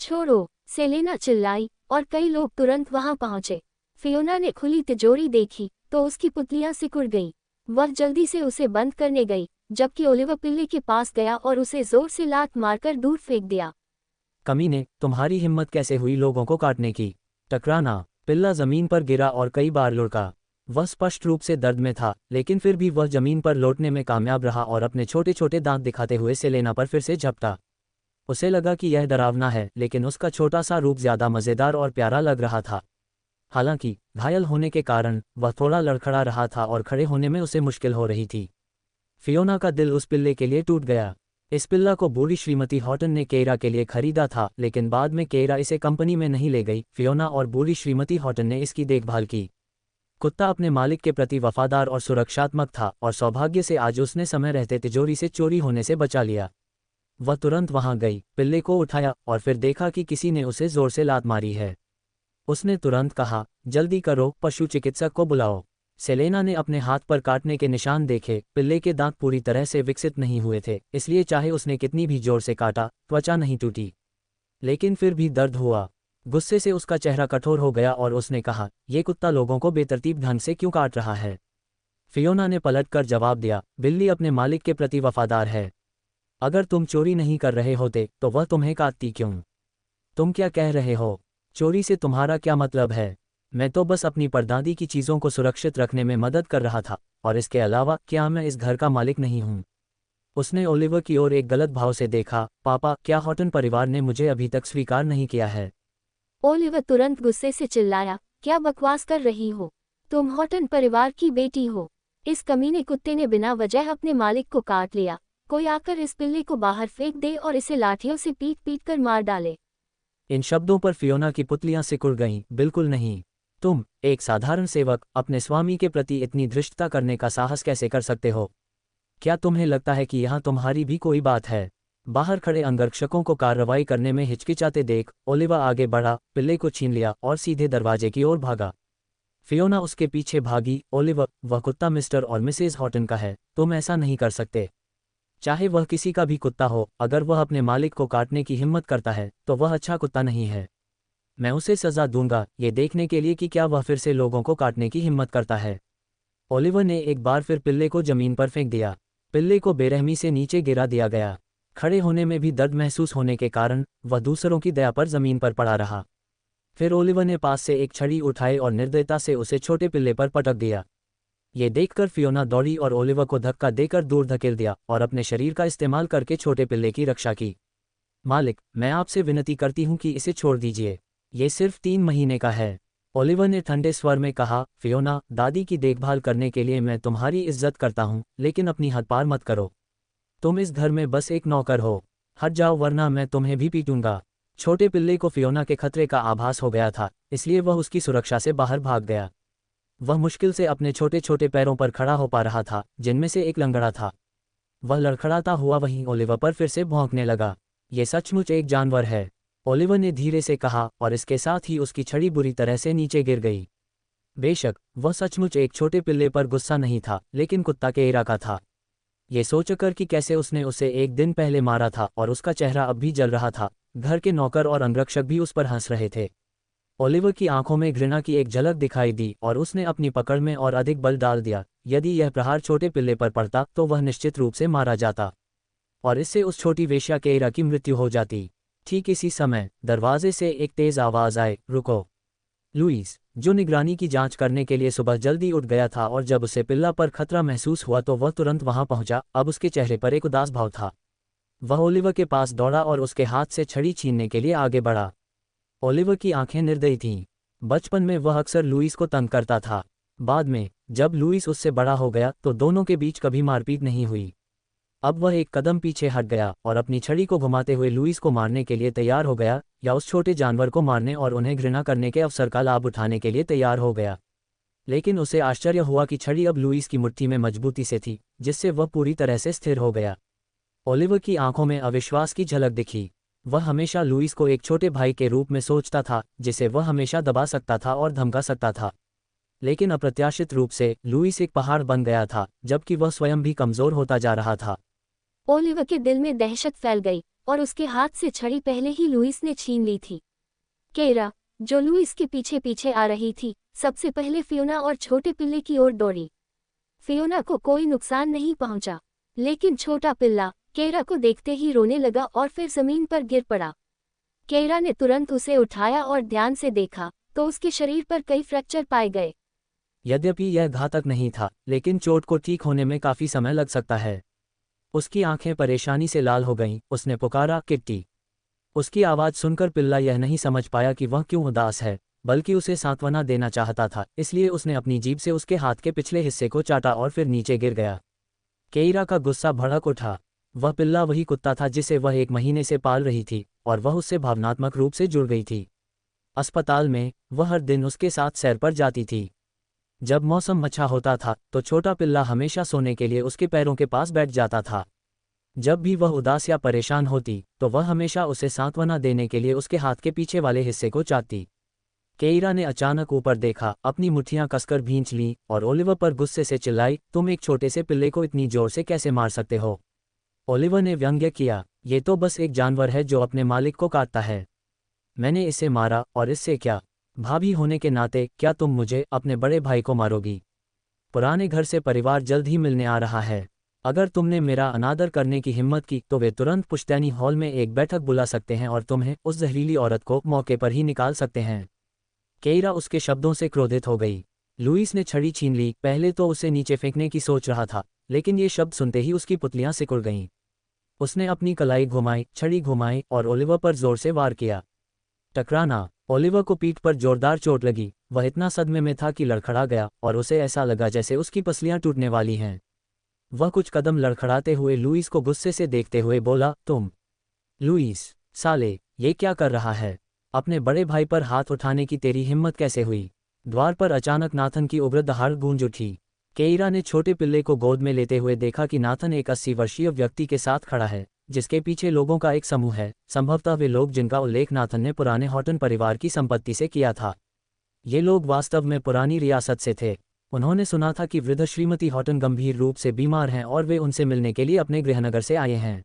छोड़ो, सेलेना चिल्लाई और कई लोग तुरंत वहां पहुंचे। फियोना ने खुली तिजोरी देखी तो उसकी पुतलियां सिकुड़ गईं। वह जल्दी से उसे बंद करने गई, जबकि ओलिवर पिल्ले के पास गया और उसे जोर से लात मारकर दूर फेंक दिया। कमीने, तुम्हारी हिम्मत कैसे हुई लोगों को काटने की? टकराना। पिल्ला जमीन पर गिरा और कई बार लुढ़का। वह स्पष्ट रूप से दर्द में था, लेकिन फिर भी वह जमीन पर लौटने में कामयाब रहा और अपने छोटे छोटे दांत दिखाते हुए सेलेना पर फिर से झपटा। उसे लगा कि यह डरावना है, लेकिन उसका छोटा सा रूप ज्यादा मजेदार और प्यारा लग रहा था। हालांकि घायल होने के कारण वह थोड़ा लड़खड़ा रहा था और खड़े होने में उसे मुश्किल हो रही थी। फियोना का दिल उस पिल्ले के लिए टूट गया। इस पिल्ला को बूढ़ी श्रीमती हॉटन ने केइरा के लिए खरीदा था, लेकिन बाद में केइरा इसे कंपनी में नहीं ले गई। फियोना और बूढ़ी श्रीमती हॉटन ने इसकी देखभाल की। कुत्ता अपने मालिक के प्रति वफादार और सुरक्षात्मक था और सौभाग्य से आज उसने समय रहते तिजोरी से चोरी होने से बचा लिया। वह तुरंत वहां गई, पिल्ले को उठाया और फिर देखा कि किसी ने उसे जोर से लात मारी है। उसने तुरंत कहा, जल्दी करो, पशु चिकित्सक को बुलाओ। सेलेना ने अपने हाथ पर काटने के निशान देखे। पिल्ले के दांत पूरी तरह से विकसित नहीं हुए थे, इसलिए चाहे उसने कितनी भी जोर से काटा, त्वचा नहीं टूटी। लेकिन फिर भी दर्द हुआ। गुस्से से उसका चेहरा कठोर हो गया और उसने कहा, यह कुत्ता लोगों को बेतरतीब ढंग से क्यों काट रहा है? फियोना ने पलटकर जवाब दिया, बिल्ली अपने मालिक के प्रति वफादार है। अगर तुम चोरी नहीं कर रहे होते तो वह तुम्हें काटती क्यों? तुम क्या कह रहे हो? चोरी से तुम्हारा क्या मतलब है? मैं तो बस अपनी परदादी की चीज़ों को सुरक्षित रखने में मदद कर रहा था, और इसके अलावा क्या मैं इस घर का मालिक नहीं हूँ? उसने ओलिवर की ओर एक गलत भाव से देखा। पापा, क्या हॉटन परिवार ने मुझे अभी तक स्वीकार नहीं किया है? ओलिवर तुरंत गुस्से से चिल्लाया, क्या बकवास कर रही हो? तुम हॉटन परिवार की बेटी हो। इस कमीने कुत्ते ने बिना वजह अपने मालिक को काट लिया। कोई आकर इस पिल्ले को बाहर फेंक दे और इसे लाठियों से पीट पीट कर मार डाले। इन शब्दों पर फियोना की पुतलियां सिकुड़ गईं। बिल्कुल नहीं। तुम, एक साधारण सेवक, अपने स्वामी के प्रति इतनी धृष्टता करने का साहस कैसे कर सकते हो? क्या तुम्हें लगता है कि यहाँ तुम्हारी भी कोई बात है? बाहर खड़े अंगरक्षकों को कार्रवाई करने में हिचकिचाते देख ओलिवर आगे बढ़ा, पिल्ले को छीन लिया और सीधे दरवाजे की ओर भागा। फियोना उसके पीछे भागी। ओलिवर, वह कुत्ता मिस्टर और मिसेज हॉटन का है, तुम ऐसा नहीं कर सकते। चाहे वह किसी का भी कुत्ता हो, अगर वह अपने मालिक को काटने की हिम्मत करता है तो वह अच्छा कुत्ता नहीं है। मैं उसे सजा दूंगा, ये देखने के लिए कि क्या वह फिर से लोगों को काटने की हिम्मत करता है। ओलिवर ने एक बार फिर पिल्ले को जमीन पर फेंक दिया। पिल्ले को बेरहमी से नीचे गिरा दिया गया। खड़े होने में भी दर्द महसूस होने के कारण वह दूसरों की दया पर जमीन पर पड़ा रहा। फिर ओलिवर ने पास से एक छड़ी उठाई और निर्दयता से उसे छोटे पिल्ले पर पटक दिया। ये देखकर फियोना दौड़ी और ओलिवर को धक्का देकर दूर धकेल दिया और अपने शरीर का इस्तेमाल करके छोटे पिल्ले की रक्षा की। मालिक, मैं आपसे विनती करती हूँ कि इसे छोड़ दीजिए। ये सिर्फ 3 महीने का है। ओलिवर ने ठंडे स्वर में कहा, फियोना, दादी की देखभाल करने के लिए मैं तुम्हारी इज्जत करता हूँ, लेकिन अपनी हद पार मत करो। तुम इस घर में बस एक नौकर हो। हट जाओ वरना मैं तुम्हें भी पीटूंगा। छोटे पिल्ले को फियोना के खतरे का आभास हो गया था, इसलिए वह उसकी सुरक्षा से बाहर भाग गया। वह मुश्किल से अपने छोटे छोटे पैरों पर खड़ा हो पा रहा था, जिनमें से एक लंगड़ा था। वह लड़खड़ाता हुआ वहीं ओलिवर पर फिर से भौंकने लगा। ये सचमुच एक जानवर है, ओलिवर ने धीरे से कहा, और इसके साथ ही उसकी छड़ी बुरी तरह से नीचे गिर गई। बेशक वह सचमुच एक छोटे पिल्ले पर गुस्सा नहीं था, लेकिन कुत्ता के इराका था। ये सोचकर कि कैसे उसने उसे एक दिन पहले मारा था और उसका चेहरा अब भी जल रहा था, घर के नौकर और अंगरक्षक भी उस पर हंस रहे थे। ओलिवर की आंखों में घृणा की एक झलक दिखाई दी और उसने अपनी पकड़ में और अधिक बल डाल दिया। यदि यह प्रहार छोटे पिल्ले पर पड़ता तो वह निश्चित रूप से मारा जाता, और इससे उस छोटी वेश्या के इरा की मृत्यु हो जाती। ठीक इसी समय दरवाजे से एक तेज आवाज आए, रुको। लुईस, जो निगरानी की जांच करने के लिए सुबह जल्दी उठ गया था, और जब उसे पिल्ला पर खतरा महसूस हुआ तो वह तुरंत वहां पहुंचा। अब उसके चेहरे पर एक उदास भाव था। वह ओलिवर के पास दौड़ा और उसके हाथ से छड़ी छीनने के लिए आगे बढ़ा। ओलिवर की आंखें निर्दयी थीं। बचपन में वह अक्सर लुईस को तंग करता था। बाद में जब लुईस उससे बड़ा हो गया तो दोनों के बीच कभी मारपीट नहीं हुई। अब वह एक कदम पीछे हट गया और अपनी छड़ी को घुमाते हुए लुईस को मारने के लिए तैयार हो गया, या उस छोटे जानवर को मारने और उन्हें घृणा करने के अवसर का लाभ उठाने के लिए तैयार हो गया। लेकिन उसे आश्चर्य हुआ कि छड़ी अब लुईस की मुट्ठी में मजबूती से थी, जिससे वह पूरी तरह से स्थिर हो गया। ओलिवर की आंखों में अविश्वास की झलक दिखी। वह हमेशा लुईस को एक छोटे भाई के रूप में सोचता था, जिसे वह हमेशा दबा सकता था और धमका सकता था। लेकिन अप्रत्याशित रूप से लुईस एक पहाड़ बन गया था, जबकि वह स्वयं भी कमजोर होता जा रहा था। ओलिवर के दिल में दहशत फैल गई और उसके हाथ से छड़ी पहले ही लुईस ने छीन ली थी। केरा, जो लुईस के पीछे पीछे आ रही थी, सबसे पहले फियोना और छोटे पिल्ले की ओर दौड़ी। फियोना को कोई नुकसान नहीं पहुंचा, लेकिन छोटा पिल्ला केरा को देखते ही रोने लगा और फिर जमीन पर गिर पड़ा। केरा ने तुरंत उसे उठाया और ध्यान से देखा तो उसके शरीर पर कई फ्रैक्चर पाए गए। यद्यपि यह घातक नहीं था, लेकिन चोट को ठीक होने में काफी समय लग सकता है। उसकी आंखें परेशानी से लाल हो गईं। उसने पुकारा, किट्टी। उसकी आवाज़ सुनकर पिल्ला यह नहीं समझ पाया कि वह क्यों उदास है, बल्कि उसे सांत्वना देना चाहता था, इसलिए उसने अपनी जीभ से उसके हाथ के पिछले हिस्से को चाटा और फिर नीचे गिर गया। केइरा का गुस्सा भड़क उठा। वह पिल्ला वही कुत्ता था जिसे वह 1 महीने से पाल रही थी, और वह उससे भावनात्मक रूप से जुड़ गई थी। अस्पताल में वह हर दिन उसके साथ सैर पर जाती थी। जब मौसम अच्छा होता था तो छोटा पिल्ला हमेशा सोने के लिए उसके पैरों के पास बैठ जाता था। जब भी वह उदास या परेशान होती तो वह हमेशा उसे सांत्वना देने के लिए उसके हाथ के पीछे वाले हिस्से को चाटती। केइरा ने अचानक ऊपर देखा, अपनी मुट्ठियां कसकर भींच लीं और ओलिवर पर गुस्से से चिल्लाई, तुम एक छोटे से पिल्ले को इतनी जोर से कैसे मार सकते हो? ओलिवर ने व्यंग्य किया, ये तो बस एक जानवर है जो अपने मालिक को काटता है। मैंने इसे मारा, और इससे क्या? भाभी होने के नाते क्या तुम मुझे, अपने बड़े भाई को मारोगी? पुराने घर से परिवार जल्द ही मिलने आ रहा है। अगर तुमने मेरा अनादर करने की हिम्मत की तो वे तुरंत पुश्तैनी हॉल में एक बैठक बुला सकते हैं और तुम्हें, उस जहरीली औरत को, मौके पर ही निकाल सकते हैं। केइरा उसके शब्दों से क्रोधित हो गई। लुईस ने छड़ी छीन ली। पहले तो उसे नीचे फेंकने की सोच रहा था, लेकिन ये शब्द सुनते ही उसकी पुतलियां सिकुड़ गईं। उसने अपनी कलाई घुमाई, छड़ी घुमाई और ओलिवर पर जोर से वार किया। टकराना। ओलिवर को पीठ पर जोरदार चोट लगी। वह इतना सदमे में था कि लड़खड़ा गया और उसे ऐसा लगा जैसे उसकी पसलियां टूटने वाली हैं। वह कुछ कदम लड़खड़ाते हुए लुईस को गुस्से से देखते हुए बोला, तुम। लुईस, साले, ये क्या कर रहा है? अपने बड़े भाई पर हाथ उठाने की तेरी हिम्मत कैसे हुई? द्वार पर अचानक नाथन की उग्र दहाड़ गूंज उठी। केइरा ने छोटे पिल्ले को गोद में लेते हुए देखा कि नाथन एक 80 वर्षीय व्यक्ति के साथ खड़ा है, जिसके पीछे लोगों का एक समूह है, संभवतः वे लोग जिनका उल्लेख नाथन ने पुराने हॉटन परिवार की संपत्ति से किया था। ये लोग वास्तव में पुरानी रियासत से थे। उन्होंने सुना था कि वृद्ध श्रीमती हॉटन गंभीर रूप से बीमार हैं और वे उनसे मिलने के लिए अपने गृहनगर से आए हैं।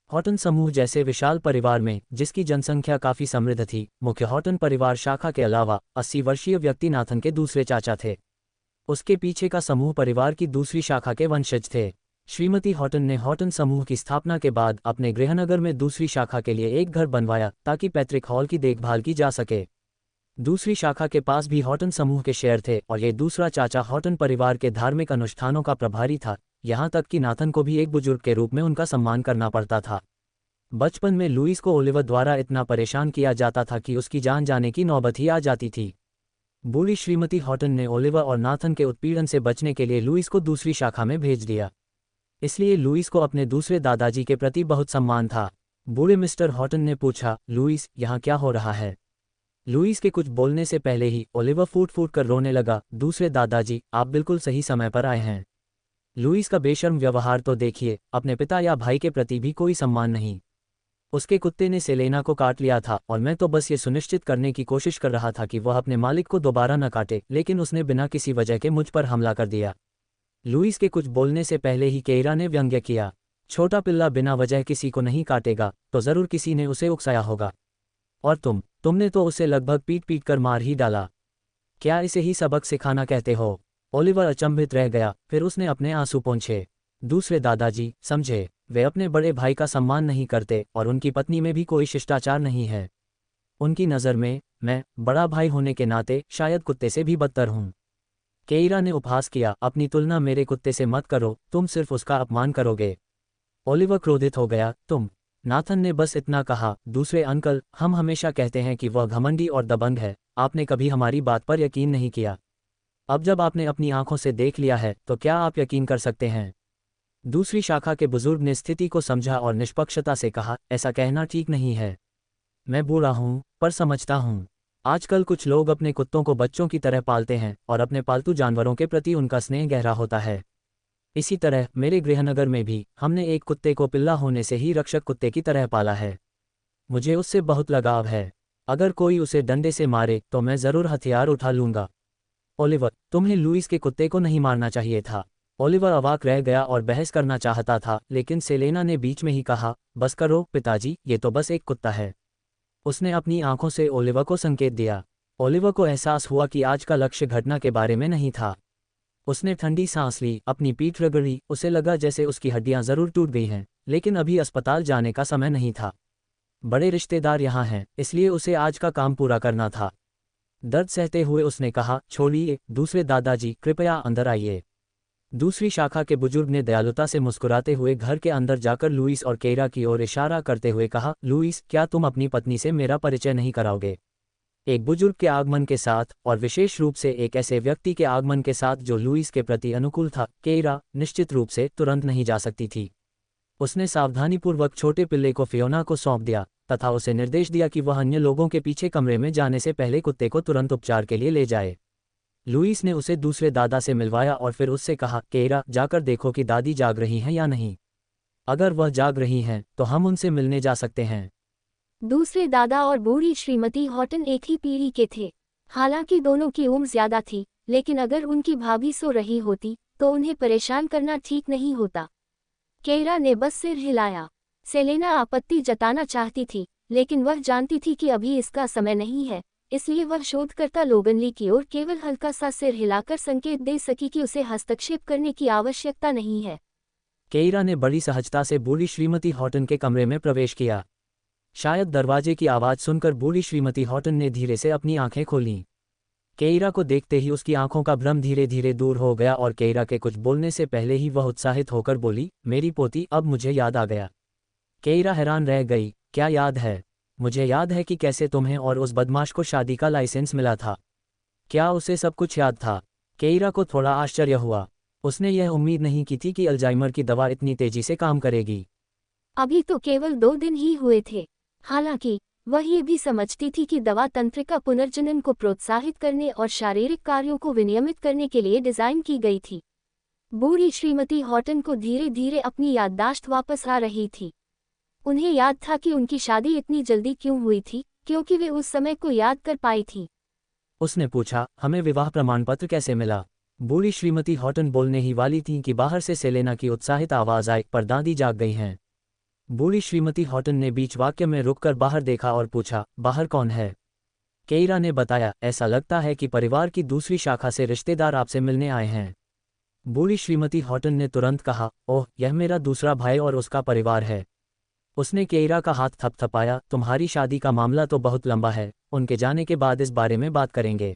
हॉटन समूह जैसे विशाल परिवार में, जिसकी जनसंख्या काफी समृद्ध थी, मुख्य हॉटन परिवार शाखा के अलावा 80 वर्षीय व्यक्ति नाथन के दूसरे चाचा थे। उसके पीछे का समूह परिवार की दूसरी शाखा के वंशज थे। श्रीमती हॉटन ने हॉटन समूह की स्थापना के बाद अपने गृहनगर में दूसरी शाखा के लिए एक घर बनवाया ताकि पैतृक हॉल की देखभाल की जा सके। दूसरी शाखा के पास भी हॉटन समूह के शेयर थे और ये दूसरा चाचा हॉटन परिवार के धार्मिक अनुष्ठानों का प्रभारी था, यहाँ तक कि नाथन को भी एक बुजुर्ग के रूप में उनका सम्मान करना पड़ता था। बचपन में लुईस को ओलिवर द्वारा इतना परेशान किया जाता था कि उसकी जान जाने की नौबत ही आ जाती थी। बूढ़ी श्रीमती हॉटन ने ओलिवर और नाथन के उत्पीड़न से बचने के लिए लुईस को दूसरी शाखा में भेज दिया। इसलिए लुईस को अपने दूसरे दादाजी के प्रति बहुत सम्मान था। बूढ़े मिस्टर हॉटन ने पूछा, लुईस, यहाँ क्या हो रहा है? लुईस के कुछ बोलने से पहले ही ओलिवर फूट फूट कर रोने लगा। दूसरे दादाजी, आप बिल्कुल सही समय पर आए हैं। लुईस का बेशर्म व्यवहार तो देखिए, अपने पिता या भाई के प्रति भी कोई सम्मान नहीं। उसके कुत्ते ने सेलेना को काट लिया था और मैं तो बस ये सुनिश्चित करने की कोशिश कर रहा था कि वह अपने मालिक को दोबारा न काटे, लेकिन उसने बिना किसी वजह के मुझ पर हमला कर दिया। लुईस के कुछ बोलने से पहले ही केइरा ने व्यंग्य किया, छोटा पिल्ला बिना वजह किसी को नहीं काटेगा, तो जरूर किसी ने उसे उकसाया होगा। और तुमने तो उसे लगभग पीट पीट कर मार ही डाला। क्या इसे ही सबक सिखाना कहते हो? ओलिवर अचंभित रह गया, फिर उसने अपने आंसू पोंछे। दूसरे दादाजी, समझे, वे अपने बड़े भाई का सम्मान नहीं करते और उनकी पत्नी में भी कोई शिष्टाचार नहीं है। उनकी नज़र में मैं, बड़ा भाई होने के नाते, शायद कुत्ते से भी बदतर हूँ। केइरा ने उपहास किया, अपनी तुलना मेरे कुत्ते से मत करो, तुम सिर्फ उसका अपमान करोगे। ओलिवर क्रोधित हो गया, तुम। नाथन ने बस इतना कहा, दूसरे अंकल, हम हमेशा कहते हैं कि वह घमंडी और दबंग है, आपने कभी हमारी बात पर यकीन नहीं किया। अब जब आपने अपनी आंखों से देख लिया है तो क्या आप यकीन कर सकते हैं? दूसरी शाखा के बुजुर्ग ने स्थिति को समझा और निष्पक्षता से कहा, ऐसा कहना ठीक नहीं है। मैं बूढ़ा हूँ, पर समझता हूँ। आजकल कुछ लोग अपने कुत्तों को बच्चों की तरह पालते हैं और अपने पालतू जानवरों के प्रति उनका स्नेह गहरा होता है। इसी तरह मेरे गृहनगर में भी हमने एक कुत्ते को पिल्ला होने से ही रक्षक कुत्ते की तरह पाला है। मुझे उससे बहुत लगाव है। अगर कोई उसे डंडे से मारे तो मैं ज़रूर हथियार उठा लूँगा। ओलिवर, तुम्हें लुईस के कुत्ते को नहीं मारना चाहिए था। ओलिवर अवाक रह गया और बहस करना चाहता था, लेकिन सेलेना ने बीच में ही कहा, बस करो पिताजी, ये तो बस एक कुत्ता है। उसने अपनी आंखों से ओलिवर को संकेत दिया। ओलिवर को एहसास हुआ कि आज का लक्ष्य घटना के बारे में नहीं था। उसने ठंडी सांस ली, अपनी पीठ रगड़ी। उसे लगा जैसे उसकी हड्डियां जरूर टूट गई हैं, लेकिन अभी अस्पताल जाने का समय नहीं था। बड़े रिश्तेदार यहाँ हैं, इसलिए उसे आज का काम पूरा करना था। दर्द सहते हुए उसने कहा, छोड़िए दूसरे दादाजी, कृपया अंदर आइए। दूसरी शाखा के बुजुर्ग ने दयालुता से मुस्कुराते हुए घर के अंदर जाकर लुईस और केइरा की ओर इशारा करते हुए कहा, लुईस, क्या तुम अपनी पत्नी से मेरा परिचय नहीं कराओगे? एक बुजुर्ग के आगमन के साथ, और विशेष रूप से एक ऐसे व्यक्ति के आगमन के साथ जो लुईस के प्रति अनुकूल था, केइरा निश्चित रूप से तुरंत नहीं जा सकती थी। उसने सावधानीपूर्वक छोटे पिल्ले को फियोना को सौंप दिया तथा उसे निर्देश दिया कि वह अन्य लोगों के पीछे कमरे में जाने से पहले कुत्ते को तुरंत उपचार के लिए ले जाए। लुईस ने उसे दूसरे दादा से मिलवाया और फिर उससे कहा, केइरा, जाकर देखो कि दादी जाग रही हैं या नहीं। अगर वह जाग रही हैं तो हम उनसे मिलने जा सकते हैं। दूसरे दादा और बूढ़ी श्रीमती हॉटन एक ही पीढ़ी के थे। हालांकि दोनों की उम्र ज्यादा थी, लेकिन अगर उनकी भाभी सो रही होती तो उन्हें परेशान करना ठीक नहीं होता। केइरा ने बस सिर हिलाया। सेलेना आपत्ति जताना चाहती थी, लेकिन वह जानती थी कि अभी इसका समय नहीं है, इसलिए वह शोधकर्ता लोगनली की ओर केवल हल्का सा सिर हिलाकर संकेत दे सकी कि उसे हस्तक्षेप करने की आवश्यकता नहीं है। केइरा ने बड़ी सहजता से बूढ़ी श्रीमती हॉटन के कमरे में प्रवेश किया। शायद दरवाजे की आवाज़ सुनकर बूढ़ी श्रीमती हॉटन ने धीरे से अपनी आंखें खोलीं। केइरा को देखते ही उसकी आंखों का भ्रम धीरे धीरे दूर हो गया और केइरा के कुछ बोलने से पहले ही वह उत्साहित होकर बोली, मेरी पोती, अब मुझे याद आ गया। केइरा हैरान रह गई, क्या याद है? मुझे याद है कि कैसे तुम्हें और उस बदमाश को शादी का लाइसेंस मिला था। क्या उसे सब कुछ याद था? केइरा को थोड़ा आश्चर्य हुआ। उसने यह उम्मीद नहीं की थी कि अल्जाइमर की दवा इतनी तेजी से काम करेगी। अभी तो केवल 2 दिन ही हुए थे। हालांकि वह ये भी समझती थी कि दवा तंत्रिका पुनर्जनन को प्रोत्साहित करने और शारीरिक कार्यों को विनियमित करने के लिए डिजाइन की गई थी। बूढ़ी श्रीमती हॉटन को धीरे धीरे अपनी याददाश्त वापस आ रही थी। उन्हें याद था कि उनकी शादी इतनी जल्दी क्यों हुई थी, क्योंकि वे उस समय को याद कर पाई थी। उसने पूछा, हमें विवाह प्रमाण पत्र कैसे मिला? बूढ़ी श्रीमती हॉटन बोलने ही वाली थी कि बाहर से सेलेना की उत्साहित आवाज आई, पर दादी जाग गई हैं। बूढ़ी श्रीमती हॉटन ने बीच वाक्य में रुककर बाहर देखा और पूछा, बाहर कौन है? केइरा ने बताया, ऐसा लगता है कि परिवार की दूसरी शाखा से रिश्तेदार आपसे मिलने आए हैं। बूढ़ी श्रीमती हॉटन ने तुरंत कहा, ओह, यह मेरा दूसरा भाई और उसका परिवार है। उसने केइरा का हाथ थपथपाया, तुम्हारी शादी का मामला तो बहुत लंबा है, उनके जाने के बाद इस बारे में बात करेंगे।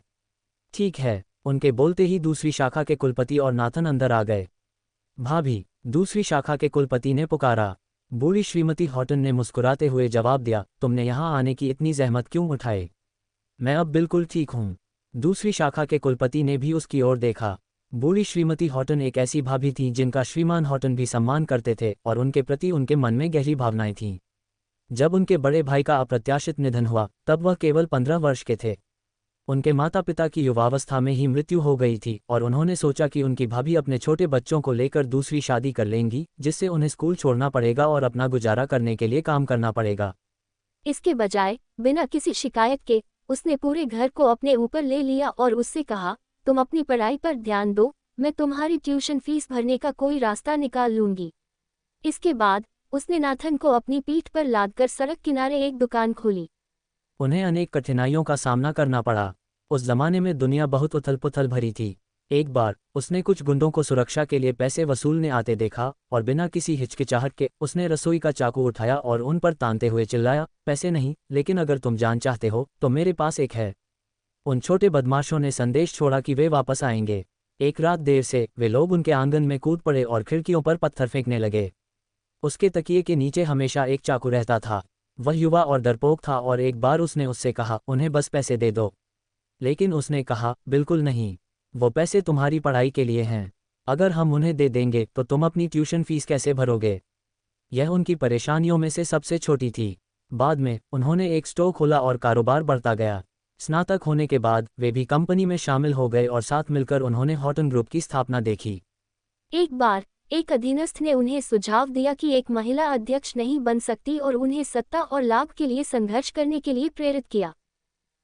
ठीक है। उनके बोलते ही दूसरी शाखा के कुलपति और नाथन अंदर आ गए। भाभी, दूसरी शाखा के कुलपति ने पुकारा। बूढ़ी श्रीमती हॉटन ने मुस्कुराते हुए जवाब दिया, तुमने यहाँ आने की इतनी जहमत क्यों उठाई? मैं अब बिल्कुल ठीक हूँ। दूसरी शाखा के कुलपति ने भी उसकी ओर देखा। बूढ़ी श्रीमती हॉटन एक ऐसी भाभी थी जिनका श्रीमान हॉटन भी सम्मान करते थे और उनके प्रति उनके मन में गहरी भावनाएं थीं। जब उनके बड़े भाई का अप्रत्याशित निधन हुआ तब वह केवल 15 वर्ष के थे। उनके माता पिता की युवावस्था में ही मृत्यु हो गई थी और उन्होंने सोचा कि उनकी भाभी अपने छोटे बच्चों को लेकर दूसरी शादी कर लेंगी, जिससे उन्हें स्कूल छोड़ना पड़ेगा और अपना गुजारा करने के लिए काम करना पड़ेगा। इसके बजाय, बिना किसी शिकायत के, उसने पूरे घर को अपने ऊपर ले लिया और उससे कहा, तुम अपनी पढ़ाई पर ध्यान दो, मैं तुम्हारी ट्यूशन फीस भरने का कोई रास्ता निकाल लूंगी। इसके बाद उसने नाथन को अपनी पीठ पर लादकर सड़क किनारे एक दुकान खोली। उन्हें अनेक कठिनाइयों का सामना करना पड़ा। उस जमाने में दुनिया बहुत उथल पुथल भरी थी। एक बार उसने कुछ गुंडों को सुरक्षा के लिए पैसे वसूलने आते देखा और बिना किसी हिचकिचाहट के उसने रसोई का चाकू उठाया और उन पर तानते हुए चिल्लाया, पैसे नहीं, लेकिन अगर तुम जान चाहते हो तो मेरे पास एक है। उन छोटे बदमाशों ने संदेश छोड़ा कि वे वापस आएंगे। एक रात देर से वे लोग उनके आंगन में कूद पड़े और खिड़कियों पर पत्थर फेंकने लगे। उसके तकिए के नीचे हमेशा एक चाकू रहता था। वह युवा और डरपोक था और एक बार उसने उससे कहा, उन्हें बस पैसे दे दो। लेकिन उसने कहा, बिल्कुल नहीं, वो पैसे तुम्हारी पढ़ाई के लिए हैं। अगर हम उन्हें दे देंगे तो तुम अपनी ट्यूशन फीस कैसे भरोगे? यह उनकी परेशानियों में से सबसे छोटी थी। बाद में उन्होंने एक स्टोर खोला और कारोबार बढ़ता गया। स्नातक होने के बाद वे भी कंपनी में शामिल हो गए और साथ मिलकर उन्होंने हॉटन ग्रुप की स्थापना देखी। एक बार एक अधीनस्थ ने उन्हें सुझाव दिया कि एक महिला अध्यक्ष नहीं बन सकती और उन्हें सत्ता और लाभ के लिए संघर्ष करने के लिए प्रेरित किया।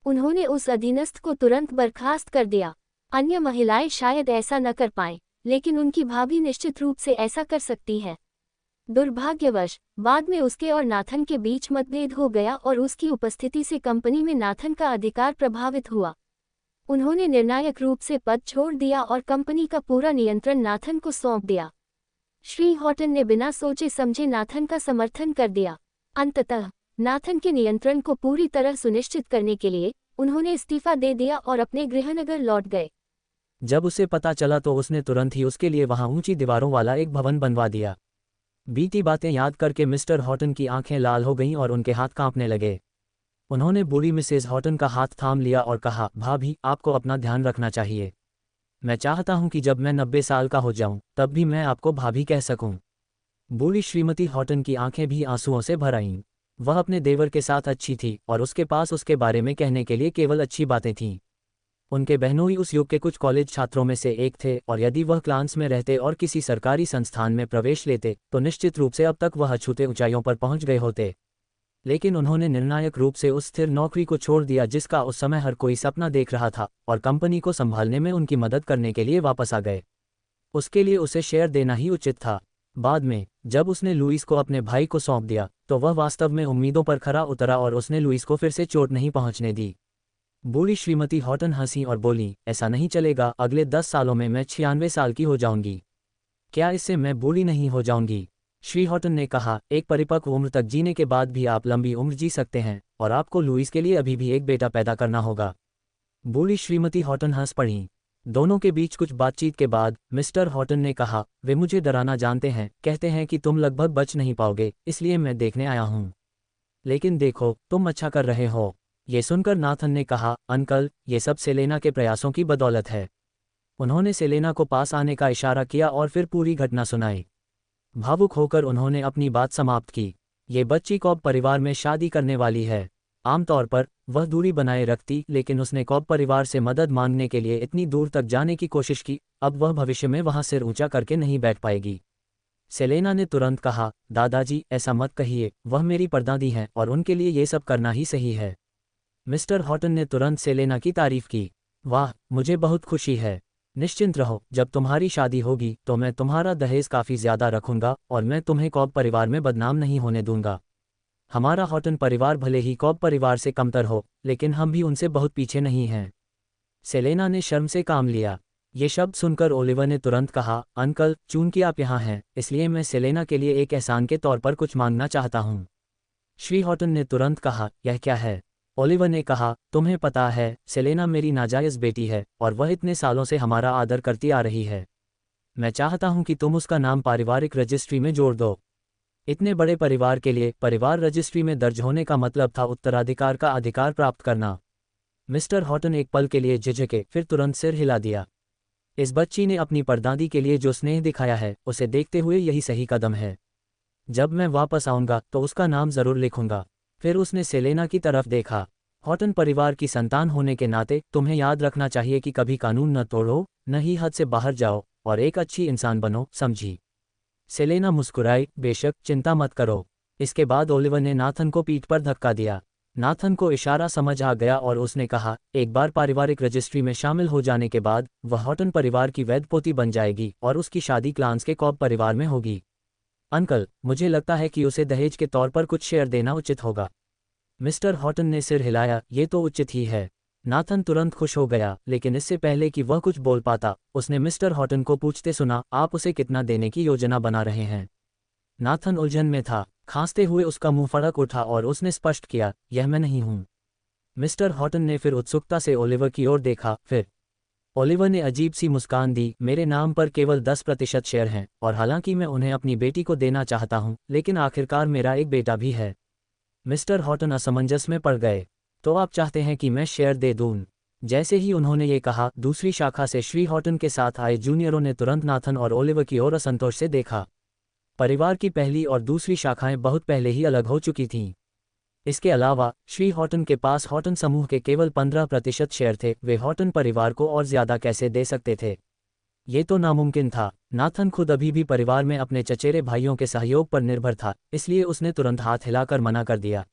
उन्होंने उस अधीनस्थ को तुरंत बर्खास्त कर दिया। अन्य महिलाएं शायद ऐसा न कर पाएं, लेकिन उनकी भाभी निश्चित रूप से ऐसा कर सकती है। दुर्भाग्यवश बाद में उसके और नाथन के बीच मतभेद हो गया और उसकी उपस्थिति से कंपनी में नाथन का अधिकार प्रभावित हुआ। उन्होंने निर्णायक रूप से पद छोड़ दिया और कंपनी का पूरा नियंत्रण नाथन को सौंप दिया। श्री हॉटन ने बिना सोचे समझे नाथन का समर्थन कर दिया। अंततः नाथन के नियंत्रण को पूरी तरह सुनिश्चित करने के लिए उन्होंने इस्तीफा दे दिया और अपने गृहनगर लौट गए। जब उसे पता चला तो उसने तुरंत ही उसके लिए वहां ऊंची दीवारों वाला एक भवन बनवा दिया। बीती बातें याद करके मिस्टर हॉटन की आंखें लाल हो गईं और उनके हाथ कांपने लगे। उन्होंने बूढ़ी मिसेज हॉटन का हाथ थाम लिया और कहा, भाभी, आपको अपना ध्यान रखना चाहिए। मैं चाहता हूं कि जब मैं 90 साल का हो जाऊं तब भी मैं आपको भाभी कह सकूं। बूढ़ी श्रीमती हॉटन की आंखें भी आंसुओं से भर आईं। वह अपने देवर के साथ अच्छी थी और उसके पास उसके बारे में कहने के लिए केवल अच्छी बातें थीं। उनके बहनोई उस युग के कुछ कॉलेज छात्रों में से एक थे और यदि वह क्लांस में रहते और किसी सरकारी संस्थान में प्रवेश लेते तो निश्चित रूप से अब तक वह अछूते ऊंचाइयों पर पहुंच गए होते। लेकिन उन्होंने निर्णायक रूप से उस स्थिर नौकरी को छोड़ दिया जिसका उस समय हर कोई सपना देख रहा था और कंपनी को संभालने में उनकी मदद करने के लिए वापस आ गए। उसके लिए उसे शेयर देना ही उचित था। बाद में जब उसने लुइस को अपने भाई को सौंप दिया तो वह वास्तव में उम्मीदों पर खरा उतरा और उसने लुइस को फिर से चोट नहीं पहुंचने दी। बूढ़ी श्रीमती हॉटन हंसी और बोली, ऐसा नहीं चलेगा, अगले 10 सालों में मैं 96 साल की हो जाऊंगी। क्या इससे मैं बूढ़ी नहीं हो जाऊंगी? श्री हॉटन ने कहा, एक परिपक्व उम्र तक जीने के बाद भी आप लंबी उम्र जी सकते हैं, और आपको लुईस के लिए अभी भी एक बेटा पैदा करना होगा। बूढ़ी श्रीमती हॉटन हंस पड़ी। दोनों के बीच कुछ बातचीत के बाद मिस्टर हॉटन ने कहा, वे मुझे डराना जानते हैं, कहते हैं कि तुम लगभग बच नहीं पाओगे, इसलिए मैं देखने आया हूं। लेकिन देखो, तुम अच्छा कर रहे हो। ये सुनकर नाथन ने कहा, अंकल, ये सब सेलेना के प्रयासों की बदौलत है। उन्होंने सेलेना को पास आने का इशारा किया और फिर पूरी घटना सुनाई। भावुक होकर उन्होंने अपनी बात समाप्त की। ये बच्ची कॉब परिवार में शादी करने वाली है। आमतौर पर वह दूरी बनाए रखती, लेकिन उसने कॉब परिवार से मदद मांगने के लिए इतनी दूर तक जाने की कोशिश की। अब वह भविष्य में वहां सिर ऊंचा करके नहीं बैठ पाएगी। सेलेना ने तुरंत कहा, दादाजी ऐसा मत कहिए, वह मेरी परदादी हैं और उनके लिए ये सब करना ही सही है। मिस्टर हॉटन ने तुरंत सेलेना की तारीफ की। वाह, मुझे बहुत खुशी है। निश्चिंत रहो, जब तुम्हारी शादी होगी तो मैं तुम्हारा दहेज काफ़ी ज़्यादा रखूंगा और मैं तुम्हें कॉब परिवार में बदनाम नहीं होने दूंगा। हमारा हॉटन परिवार भले ही कॉब परिवार से कमतर हो, लेकिन हम भी उनसे बहुत पीछे नहीं हैं। सेलेना ने शर्म से काम लिया। ये शब्द सुनकर ओलिवर ने तुरंत कहा, अंकल, चूंकि आप यहाँ हैं, इसलिए मैं सेलेना के लिए एक एहसान के तौर पर कुछ मांगना चाहता हूँ। श्री हॉटन ने तुरंत कहा, यह क्या है? ओलिवर ने कहा, तुम्हें पता है, सेलेना मेरी नाजायज़ बेटी है और वह इतने सालों से हमारा आदर करती आ रही है। मैं चाहता हूं कि तुम उसका नाम पारिवारिक रजिस्ट्री में जोड़ दो। इतने बड़े परिवार के लिए परिवार रजिस्ट्री में दर्ज होने का मतलब था उत्तराधिकार का अधिकार प्राप्त करना। मिस्टर हॉटन एक पल के लिए झिझके, फिर तुरंत सिर हिला दिया। इस बच्ची ने अपनी परदादी के लिए जो स्नेह दिखाया है, उसे देखते हुए यही सही कदम है। जब मैं वापस आऊंगा तो उसका नाम जरूर लिखूंगा। फिर उसने सेलेना की तरफ देखा। हॉटन परिवार की संतान होने के नाते तुम्हें याद रखना चाहिए कि कभी कानून न तोड़ो, न ही हद से बाहर जाओ, और एक अच्छी इंसान बनो, समझी? सेलेना मुस्कुराई, बेशक, चिंता मत करो। इसके बाद ओलिवर ने नाथन को पीठ पर धक्का दिया। नाथन को इशारा समझ आ गया और उसने कहा, एक बार पारिवारिक रजिस्ट्री में शामिल हो जाने के बाद वह हॉटन परिवार की वैध पोती बन जाएगी और उसकी शादी क्लांस के कॉब परिवार में होगी। अंकल, मुझे लगता है कि उसे दहेज के तौर पर कुछ शेयर देना उचित होगा। मिस्टर हॉटन ने सिर हिलाया, ये तो उचित ही है। नाथन तुरंत खुश हो गया, लेकिन इससे पहले कि वह कुछ बोल पाता, उसने मिस्टर हॉटन को पूछते सुना, आप उसे कितना देने की योजना बना रहे हैं? नाथन उलझन में था। खांसते हुए उसका मुंह फड़क उठा और उसने स्पष्ट किया, यह मैं नहीं हूं। मिस्टर हॉटन ने फिर उत्सुकता से ओलिवर की ओर देखा। फिर ओलिवर ने अजीब सी मुस्कान दी, मेरे नाम पर केवल 10% शेयर हैं, और हालांकि मैं उन्हें अपनी बेटी को देना चाहता हूं, लेकिन आखिरकार मेरा एक बेटा भी है। मिस्टर हॉटन असमंजस में पड़ गए। तो आप चाहते हैं कि मैं शेयर दे दूं? जैसे ही उन्होंने ये कहा, दूसरी शाखा से श्री हॉटन के साथ आए जूनियरों ने तुरंत नाथन और ओलिवर की ओर असंतोष से देखा। परिवार की पहली और दूसरी शाखाएं बहुत पहले ही अलग हो चुकी थीं। इसके अलावा श्री हॉटन के पास हॉटन समूह के केवल 15% शेयर थे। वे हॉटन परिवार को और ज्यादा कैसे दे सकते थे? ये तो नामुमकिन था। नाथन खुद अभी भी परिवार में अपने चचेरे भाइयों के सहयोग पर निर्भर था, इसलिए उसने तुरंत हाथ हिलाकर मना कर दिया।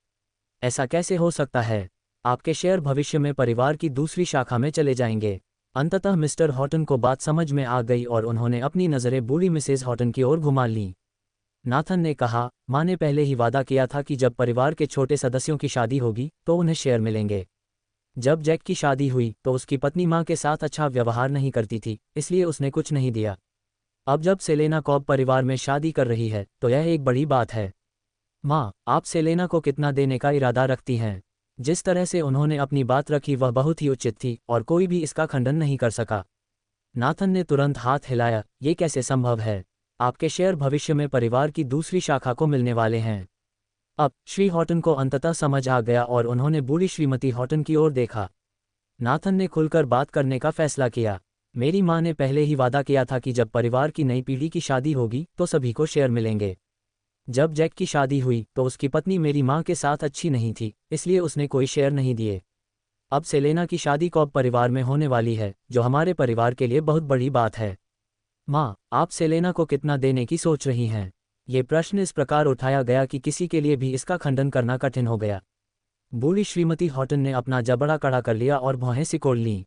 ऐसा कैसे हो सकता है? आपके शेयर भविष्य में परिवार की दूसरी शाखा में चले जाएंगे। अंततः मिस्टर हॉटन को बात समझ में आ गई और उन्होंने अपनी नज़रें बूढ़ी मिसेज हॉटन की ओर घुमा लीं। नाथन ने कहा, माँ ने पहले ही वादा किया था कि जब परिवार के छोटे सदस्यों की शादी होगी तो उन्हें शेयर मिलेंगे। जब जैक की शादी हुई तो उसकी पत्नी माँ के साथ अच्छा व्यवहार नहीं करती थी, इसलिए उसने कुछ नहीं दिया। अब जब सेलेना कॉब परिवार में शादी कर रही है तो यह एक बड़ी बात है। माँ, आप सेलेना को कितना देने का इरादा रखती हैं? जिस तरह से उन्होंने अपनी बात रखी वह बहुत ही उचित थी और कोई भी इसका खंडन नहीं कर सका। नाथन ने तुरंत हाथ हिलाया, ये कैसे संभव है? आपके शेयर भविष्य में परिवार की दूसरी शाखा को मिलने वाले हैं। अब श्री हॉटन को अंततः समझ आ गया और उन्होंने बूढ़ी श्रीमती हॉटन की ओर देखा। नाथन ने खुलकर बात करने का फैसला किया। मेरी माँ ने पहले ही वादा किया था कि जब परिवार की नई पीढ़ी की शादी होगी तो सभी को शेयर मिलेंगे। जब जैक की शादी हुई तो उसकी पत्नी मेरी माँ के साथ अच्छी नहीं थी, इसलिए उसने कोई शेयर नहीं दिए। अब सेलेना की शादी कॉब परिवार में होने वाली है, जो हमारे परिवार के लिए बहुत बड़ी बात है। माँ, आप सेलेना को कितना देने की सोच रही हैं? ये प्रश्न इस प्रकार उठाया गया कि किसी के लिए भी इसका खंडन करना कठिन हो गया। बूढ़ी श्रीमती हॉटन ने अपना जबड़ा कड़ा कर लिया और भौहें सिकोड़ लीं।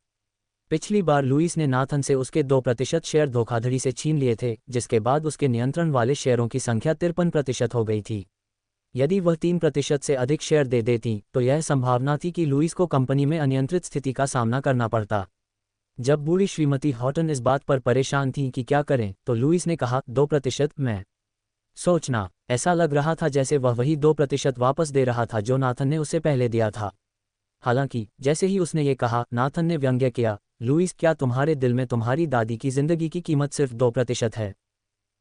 पिछली बार लुईस ने नाथन से उसके 2% शेयर धोखाधड़ी से छीन लिए थे, जिसके बाद उसके नियंत्रण वाले शेयरों की संख्या 53% हो गई थी। यदि वह 3% से अधिक शेयर दे देती तो यह संभावना थी कि लुईस को कंपनी में अनियंत्रित स्थिति का सामना करना पड़ता। जब बूढ़ी श्रीमती हॉटन इस बात पर परेशान थी कि क्या करें, तो लुईस ने कहा, 2%। मैं सोचना, ऐसा लग रहा था जैसे वह वही 2% वापस दे रहा था जो नाथन ने उसे पहले दिया था। हालांकि जैसे ही उसने ये कहा, नाथन ने व्यंग्य किया, लुईस, क्या तुम्हारे दिल में तुम्हारी दादी की जिंदगी की कीमत सिर्फ 2% है?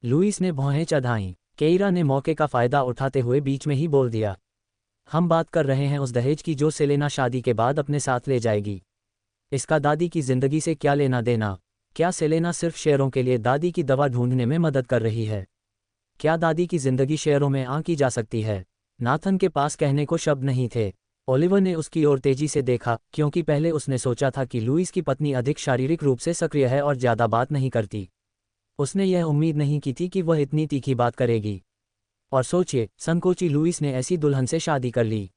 लुईस ने भौहें चढ़ाईं। केइरा ने मौके का फायदा उठाते हुए बीच में ही बोल दिया, हम बात कर रहे हैं उस दहेज की जो सेलेना शादी के बाद अपने साथ ले जाएगी। इसका दादी की जिंदगी से क्या लेना देना? क्या सेलेना सिर्फ शेयरों के लिए दादी की दवा ढूंढने में मदद कर रही है? क्या दादी की जिंदगी शेयरों में आंकी जा सकती है? नाथन के पास कहने को शब्द नहीं थे। ओलिवर ने उसकी ओर तेजी से देखा, क्योंकि पहले उसने सोचा था कि लुईस की पत्नी अधिक शारीरिक रूप से सक्रिय है और ज्यादा बात नहीं करती। उसने यह उम्मीद नहीं की थी कि वह इतनी तीखी बात करेगी। और सोचिए, संकोची लुईस ने ऐसी दुल्हन से शादी कर ली।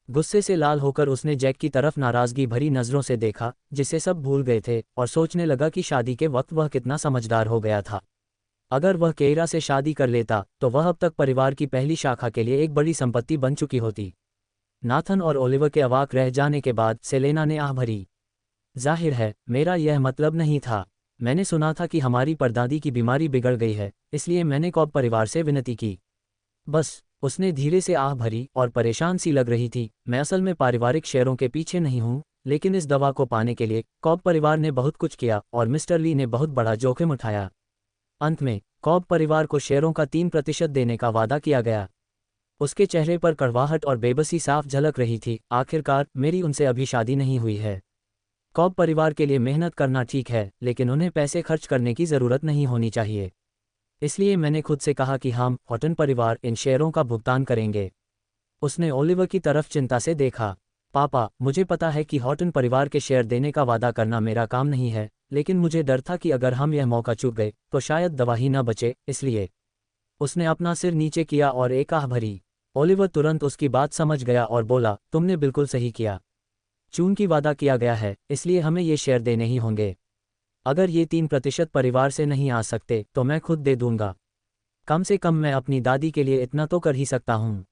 गुस्से से लाल होकर उसने जैक की तरफ नाराजगी भरी नजरों से देखा, जिसे सब भूल गए थे, और सोचने लगा कि शादी के वक्त वह कितना समझदार हो गया था। अगर वह केइरा से शादी कर लेता तो वह अब तक परिवार की पहली शाखा के लिए एक बड़ी संपत्ति बन चुकी होती। नाथन और ओलिवर के अवाक रह जाने के बाद सेलेना ने आह भरी। जाहिर है, मेरा यह मतलब नहीं था। मैंने सुना था कि हमारी परदादी की बीमारी बिगड़ गई है, इसलिए मैंने कॉब परिवार से विनती की। बस, उसने धीरे से आह भरी और परेशान सी लग रही थी। मैं असल में पारिवारिक शेयरों के पीछे नहीं हूँ, लेकिन इस दवा को पाने के लिए कॉब परिवार ने बहुत कुछ किया और मिस्टर ली ने बहुत बड़ा जोखिम उठाया। अंत में कॉब परिवार को शेयरों का 3% देने का वादा किया गया। उसके चेहरे पर कड़वाहट और बेबसी साफ झलक रही थी। आखिरकार मेरी उनसे अभी शादी नहीं हुई है। कॉब परिवार के लिए मेहनत करना ठीक है, लेकिन उन्हें पैसे खर्च करने की ज़रूरत नहीं होनी चाहिए। इसलिए मैंने खुद से कहा कि हम, हॉटन परिवार, इन शेयरों का भुगतान करेंगे। उसने ओलिवर की तरफ चिंता से देखा। पापा, मुझे पता है कि हॉटन परिवार के शेयर देने का वादा करना मेरा काम नहीं है, लेकिन मुझे डर था कि अगर हम यह मौका चूक गए तो शायद दवा ही न बचे, इसलिए। उसने अपना सिर नीचे किया और एक आह भरी। ओलिवर तुरंत उसकी बात समझ गया और बोला, तुमने बिल्कुल सही किया। चूंकि वादा किया गया है, इसलिए हमें ये शेयर देने ही होंगे। अगर ये 3% परिवार से नहीं आ सकते तो मैं खुद दे दूंगा। कम से कम मैं अपनी दादी के लिए इतना तो कर ही सकता हूँ।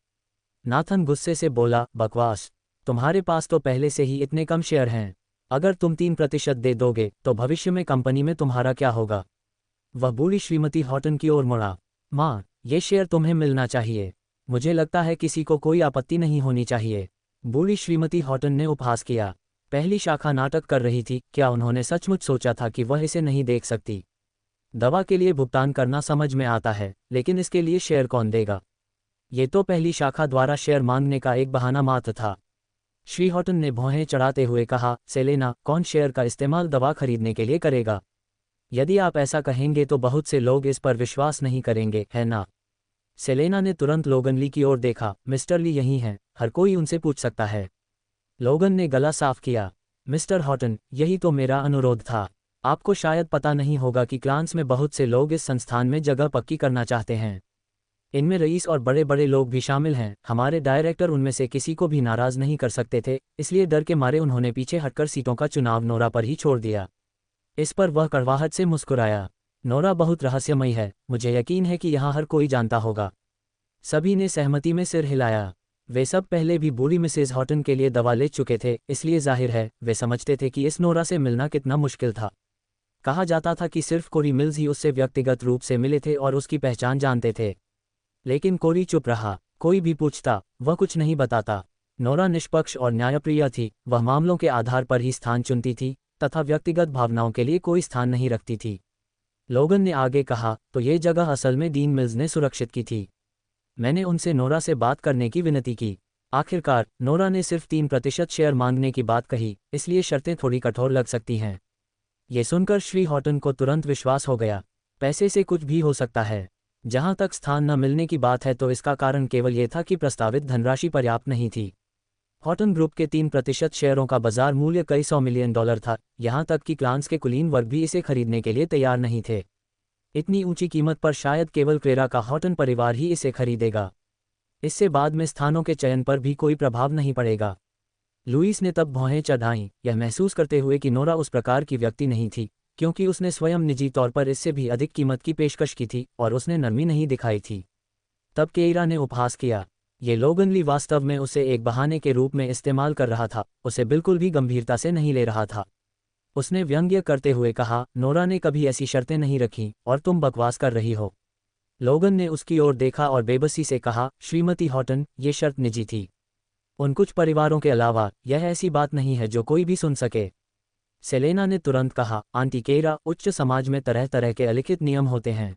नाथन गुस्से से बोला, बकवास। तुम्हारे पास तो पहले से ही इतने कम शेयर हैं। अगर तुम 3% दे दोगे तो भविष्य में कंपनी में तुम्हारा क्या होगा? वह बूढ़ी श्रीमती हॉटन की ओर मुड़ा। माँ, ये शेयर तुम्हें मिलना चाहिए। मुझे लगता है किसी को कोई आपत्ति नहीं होनी चाहिए। बूढ़ी श्रीमती हॉटन ने उपहास किया। पहली शाखा नाटक कर रही थी। क्या उन्होंने सचमुच सोचा था कि वह इसे नहीं देख सकती? दवा के लिए भुगतान करना समझ में आता है, लेकिन इसके लिए शेयर कौन देगा? ये तो पहली शाखा द्वारा शेयर मांगने का एक बहाना मात्र था। श्री हॉटन ने भौहें चढ़ाते हुए कहा, सेलेना, कौन शेयर का इस्तेमाल दवा खरीदने के लिए करेगा? यदि आप ऐसा कहेंगे तो बहुत से लोग इस पर विश्वास नहीं करेंगे, है ना? सेलेना ने तुरंत लोगन ली की ओर देखा। मिस्टर ली यहीं हैं, हर कोई उनसे पूछ सकता है। लोगन ने गला साफ किया। मिस्टर हॉटन, यही तो मेरा अनुरोध था। आपको शायद पता नहीं होगा कि क्लांस में बहुत से लोग इस संस्थान में जगह पक्की करना चाहते हैं। इनमें रईस और बड़े बड़े लोग भी शामिल हैं। हमारे डायरेक्टर उनमें से किसी को भी नाराज नहीं कर सकते थे, इसलिए डर के मारे उन्होंने पीछे हटकर सीटों का चुनाव नोरा पर ही छोड़ दिया। इस पर वह कड़वाहट से मुस्कुराया। नोरा बहुत रहस्यमयी है, मुझे यकीन है कि यहाँ हर कोई जानता होगा। सभी ने सहमति में सिर हिलाया। वे सब पहले भी बूढ़ी मिसेज हॉटन के लिए दवा ले चुके थे, इसलिए जाहिर है वे समझते थे कि इस नोरा से मिलना कितना मुश्किल था। कहा जाता था कि सिर्फ कोरी मिल्स ही उससे व्यक्तिगत रूप से मिले थे और उसकी पहचान जानते थे। लेकिन कोरी चुप रहा। कोई भी पूछता, वह कुछ नहीं बताता। नोरा निष्पक्ष और न्यायप्रिय थी। वह मामलों के आधार पर ही स्थान चुनती थी तथा व्यक्तिगत भावनाओं के लिए कोई स्थान नहीं रखती थी। लोगन ने आगे कहा, तो ये जगह असल में डीन मिल्स ने सुरक्षित की थी। मैंने उनसे नोरा से बात करने की विनती की। आखिरकार नोरा ने सिर्फ 3% शेयर मांगने की बात कही, इसलिए शर्तें थोड़ी कठोर लग सकती हैं। ये सुनकर श्री हॉटन को तुरंत विश्वास हो गया। पैसे से कुछ भी हो सकता है। जहां तक स्थान न मिलने की बात है तो इसका कारण केवल ये था कि प्रस्तावित धनराशि पर्याप्त नहीं थी। हॉटन ग्रुप के 3% शेयरों का बाजार मूल्य कई $100 मिलियन था। यहां तक कि क्लांस के कुलीन वर्ग भी इसे खरीदने के लिए तैयार नहीं थे। इतनी ऊंची कीमत पर शायद केवल क्रेरा का हॉटन परिवार ही इसे खरीदेगा। इससे बाद में स्थानों के चयन पर भी कोई प्रभाव नहीं पड़ेगा। लुईस ने तब भौहें चढ़ाईं, यह महसूस करते हुए कि नोरा उस प्रकार की व्यक्ति नहीं थी, क्योंकि उसने स्वयं निजी तौर पर इससे भी अधिक कीमत की पेशकश की थी और उसने नरमी नहीं दिखाई थी। तब केइरा ने उपहास किया। ये लोगन ली वास्तव में उसे एक बहाने के रूप में इस्तेमाल कर रहा था, उसे बिल्कुल भी गंभीरता से नहीं ले रहा था। उसने व्यंग्य करते हुए कहा, नोरा ने कभी ऐसी शर्तें नहीं रखीं और तुम बकवास कर रही हो। लोगन ने उसकी ओर देखा और बेबसी से कहा, श्रीमती हॉटन, ये शर्त निजी थी। उन कुछ परिवारों के अलावा यह ऐसी बात नहीं है जो कोई भी सुन सके। सेलेना ने तुरंत कहा, आंटी केरा, उच्च समाज में तरह तरह के अलिखित नियम होते हैं।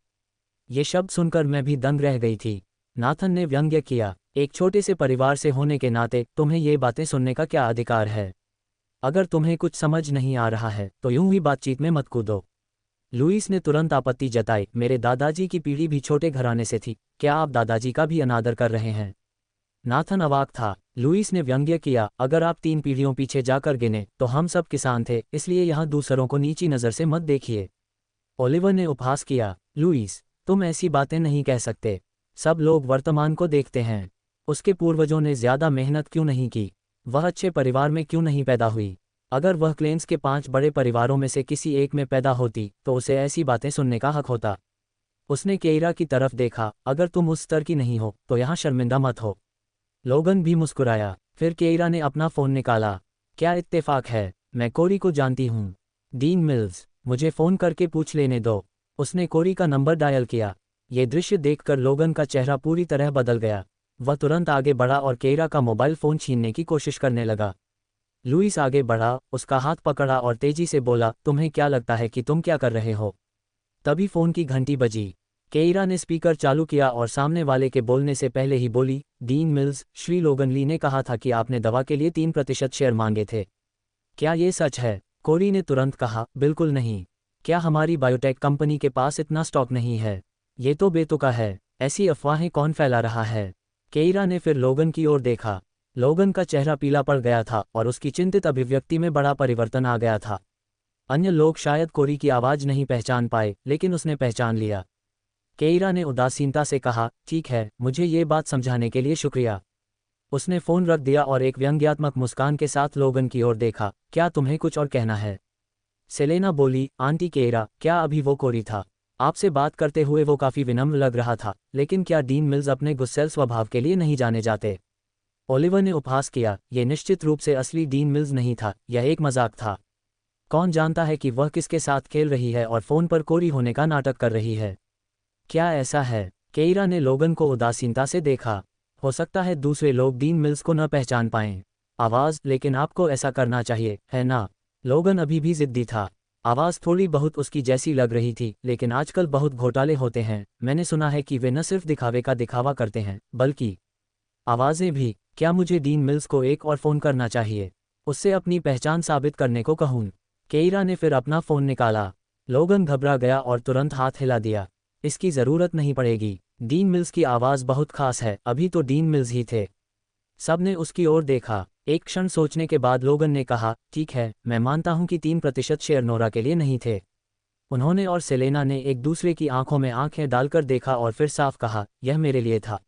ये शब्द सुनकर मैं भी दंग रह गई थी। नाथन ने व्यंग्य किया, एक छोटे से परिवार से होने के नाते तुम्हें ये बातें सुनने का क्या अधिकार है? अगर तुम्हें कुछ समझ नहीं आ रहा है तो यूं ही बातचीत में मत कूदो। लुईस ने तुरंत आपत्ति जताई, मेरे दादाजी की पीढ़ी भी छोटे घराने से थी, क्या आप दादाजी का भी अनादर कर रहे हैं? नाथन अवाक था। लुईस ने व्यंग्य किया, अगर आप 3 पीढ़ियों पीछे जाकर गिने तो हम सब किसान थे, इसलिए यहाँ दूसरों को नीची नज़र से मत देखिए। ओलिवर ने उपहास किया, लुईस, तुम ऐसी बातें नहीं कह सकते। सब लोग वर्तमान को देखते हैं। उसके पूर्वजों ने ज़्यादा मेहनत क्यों नहीं की? वह अच्छे परिवार में क्यों नहीं पैदा हुई? अगर वह क्लेंस के 5 बड़े परिवारों में से किसी एक में पैदा होती तो उसे ऐसी बातें सुनने का हक होता। उसने केइरा की तरफ देखा, अगर तुम उस स्तर की नहीं हो तो यहाँ शर्मिंदा मत हो। लोगन भी मुस्कुराया। फिर केइरा ने अपना फ़ोन निकाला। क्या इत्तेफाक है, मैं कोरी को जानती हूँ। डीन मिल्स, मुझे फ़ोन करके पूछ लेने दो। उसने कोरी का नंबर डायल किया। ये दृश्य देखकर लोगन का चेहरा पूरी तरह बदल गया। वह तुरंत आगे बढ़ा और केइरा का मोबाइल फ़ोन छीनने की कोशिश करने लगा। लुईस आगे बढ़ा, उसका हाथ पकड़ा और तेजी से बोला, तुम्हें क्या लगता है कि तुम क्या कर रहे हो? तभी फ़ोन की घंटी बजी। केइरा ने स्पीकर चालू किया और सामने वाले के बोलने से पहले ही बोली, डीन मिल्स, श्री लोगन ली ने कहा था कि आपने दवा के लिए 3% शेयर मांगे थे। क्या ये सच है? कोरी ने तुरंत कहा, बिल्कुल नहीं। क्या हमारी बायोटेक कंपनी के पास इतना स्टॉक नहीं है? ये तो बेतुका है। ऐसी अफवाहें कौन फैला रहा है? केइरा ने फिर लोगन की ओर देखा। लोगन का चेहरा पीला पड़ गया था और उसकी चिंतित अभिव्यक्ति में बड़ा परिवर्तन आ गया था। अन्य लोग शायद कोरी की आवाज़ नहीं पहचान पाए, लेकिन उसने पहचान लिया। केइरा ने उदासीनता से कहा, ठीक है, मुझे ये बात समझाने के लिए शुक्रिया। उसने फ़ोन रख दिया और एक व्यंग्यात्मक मुस्कान के साथ लोगन की ओर देखा, क्या तुम्हें कुछ और कहना है? सेलेना बोली, आंटी केइरा, क्या अभी वो कोरी था? आपसे बात करते हुए वो काफ़ी विनम्र लग रहा था, लेकिन क्या डीन मिल्स अपने गुस्सैल स्वभाव के लिए नहीं जाने जाते? ओलिवर ने उपहास किया, ये निश्चित रूप से असली डीन मिल्स नहीं था, यह एक मजाक था। कौन जानता है कि वह किसके साथ खेल रही है और फ़ोन पर कोरी होने का नाटक कर रही है? क्या ऐसा है? केइरा ने लोगन को उदासीनता से देखा। हो सकता है दूसरे लोग डीन मिल्स को न पहचान पाएं। आवाज़, लेकिन आपको ऐसा करना चाहिए, है ना? लोगन अभी भी जिद्दी था। आवाज़ थोड़ी बहुत उसकी जैसी लग रही थी, लेकिन आजकल बहुत घोटाले होते हैं। मैंने सुना है कि वे न सिर्फ दिखावे का दिखावा करते हैं, बल्कि आवाज़ें भी। क्या मुझे डीन मिल्स को एक और फ़ोन करना चाहिए? उससे अपनी पहचान साबित करने को कहूँ? केइरा ने फिर अपना फ़ोन निकाला। लोगन घबरा गया और तुरंत हाथ हिला दिया। इसकी ज़रूरत नहीं पड़ेगी। डीन मिल्स की आवाज़ बहुत खास है, अभी तो डीन मिल्स ही थे। सब ने उसकी ओर देखा। एक क्षण सोचने के बाद लोगन ने कहा, ठीक है, मैं मानता हूं कि 3% शेयर नोरा के लिए नहीं थे। उन्होंने और सेलेना ने एक दूसरे की आंखों में आंखें डालकर देखा और फिर साफ कहा, यह मेरे लिए था।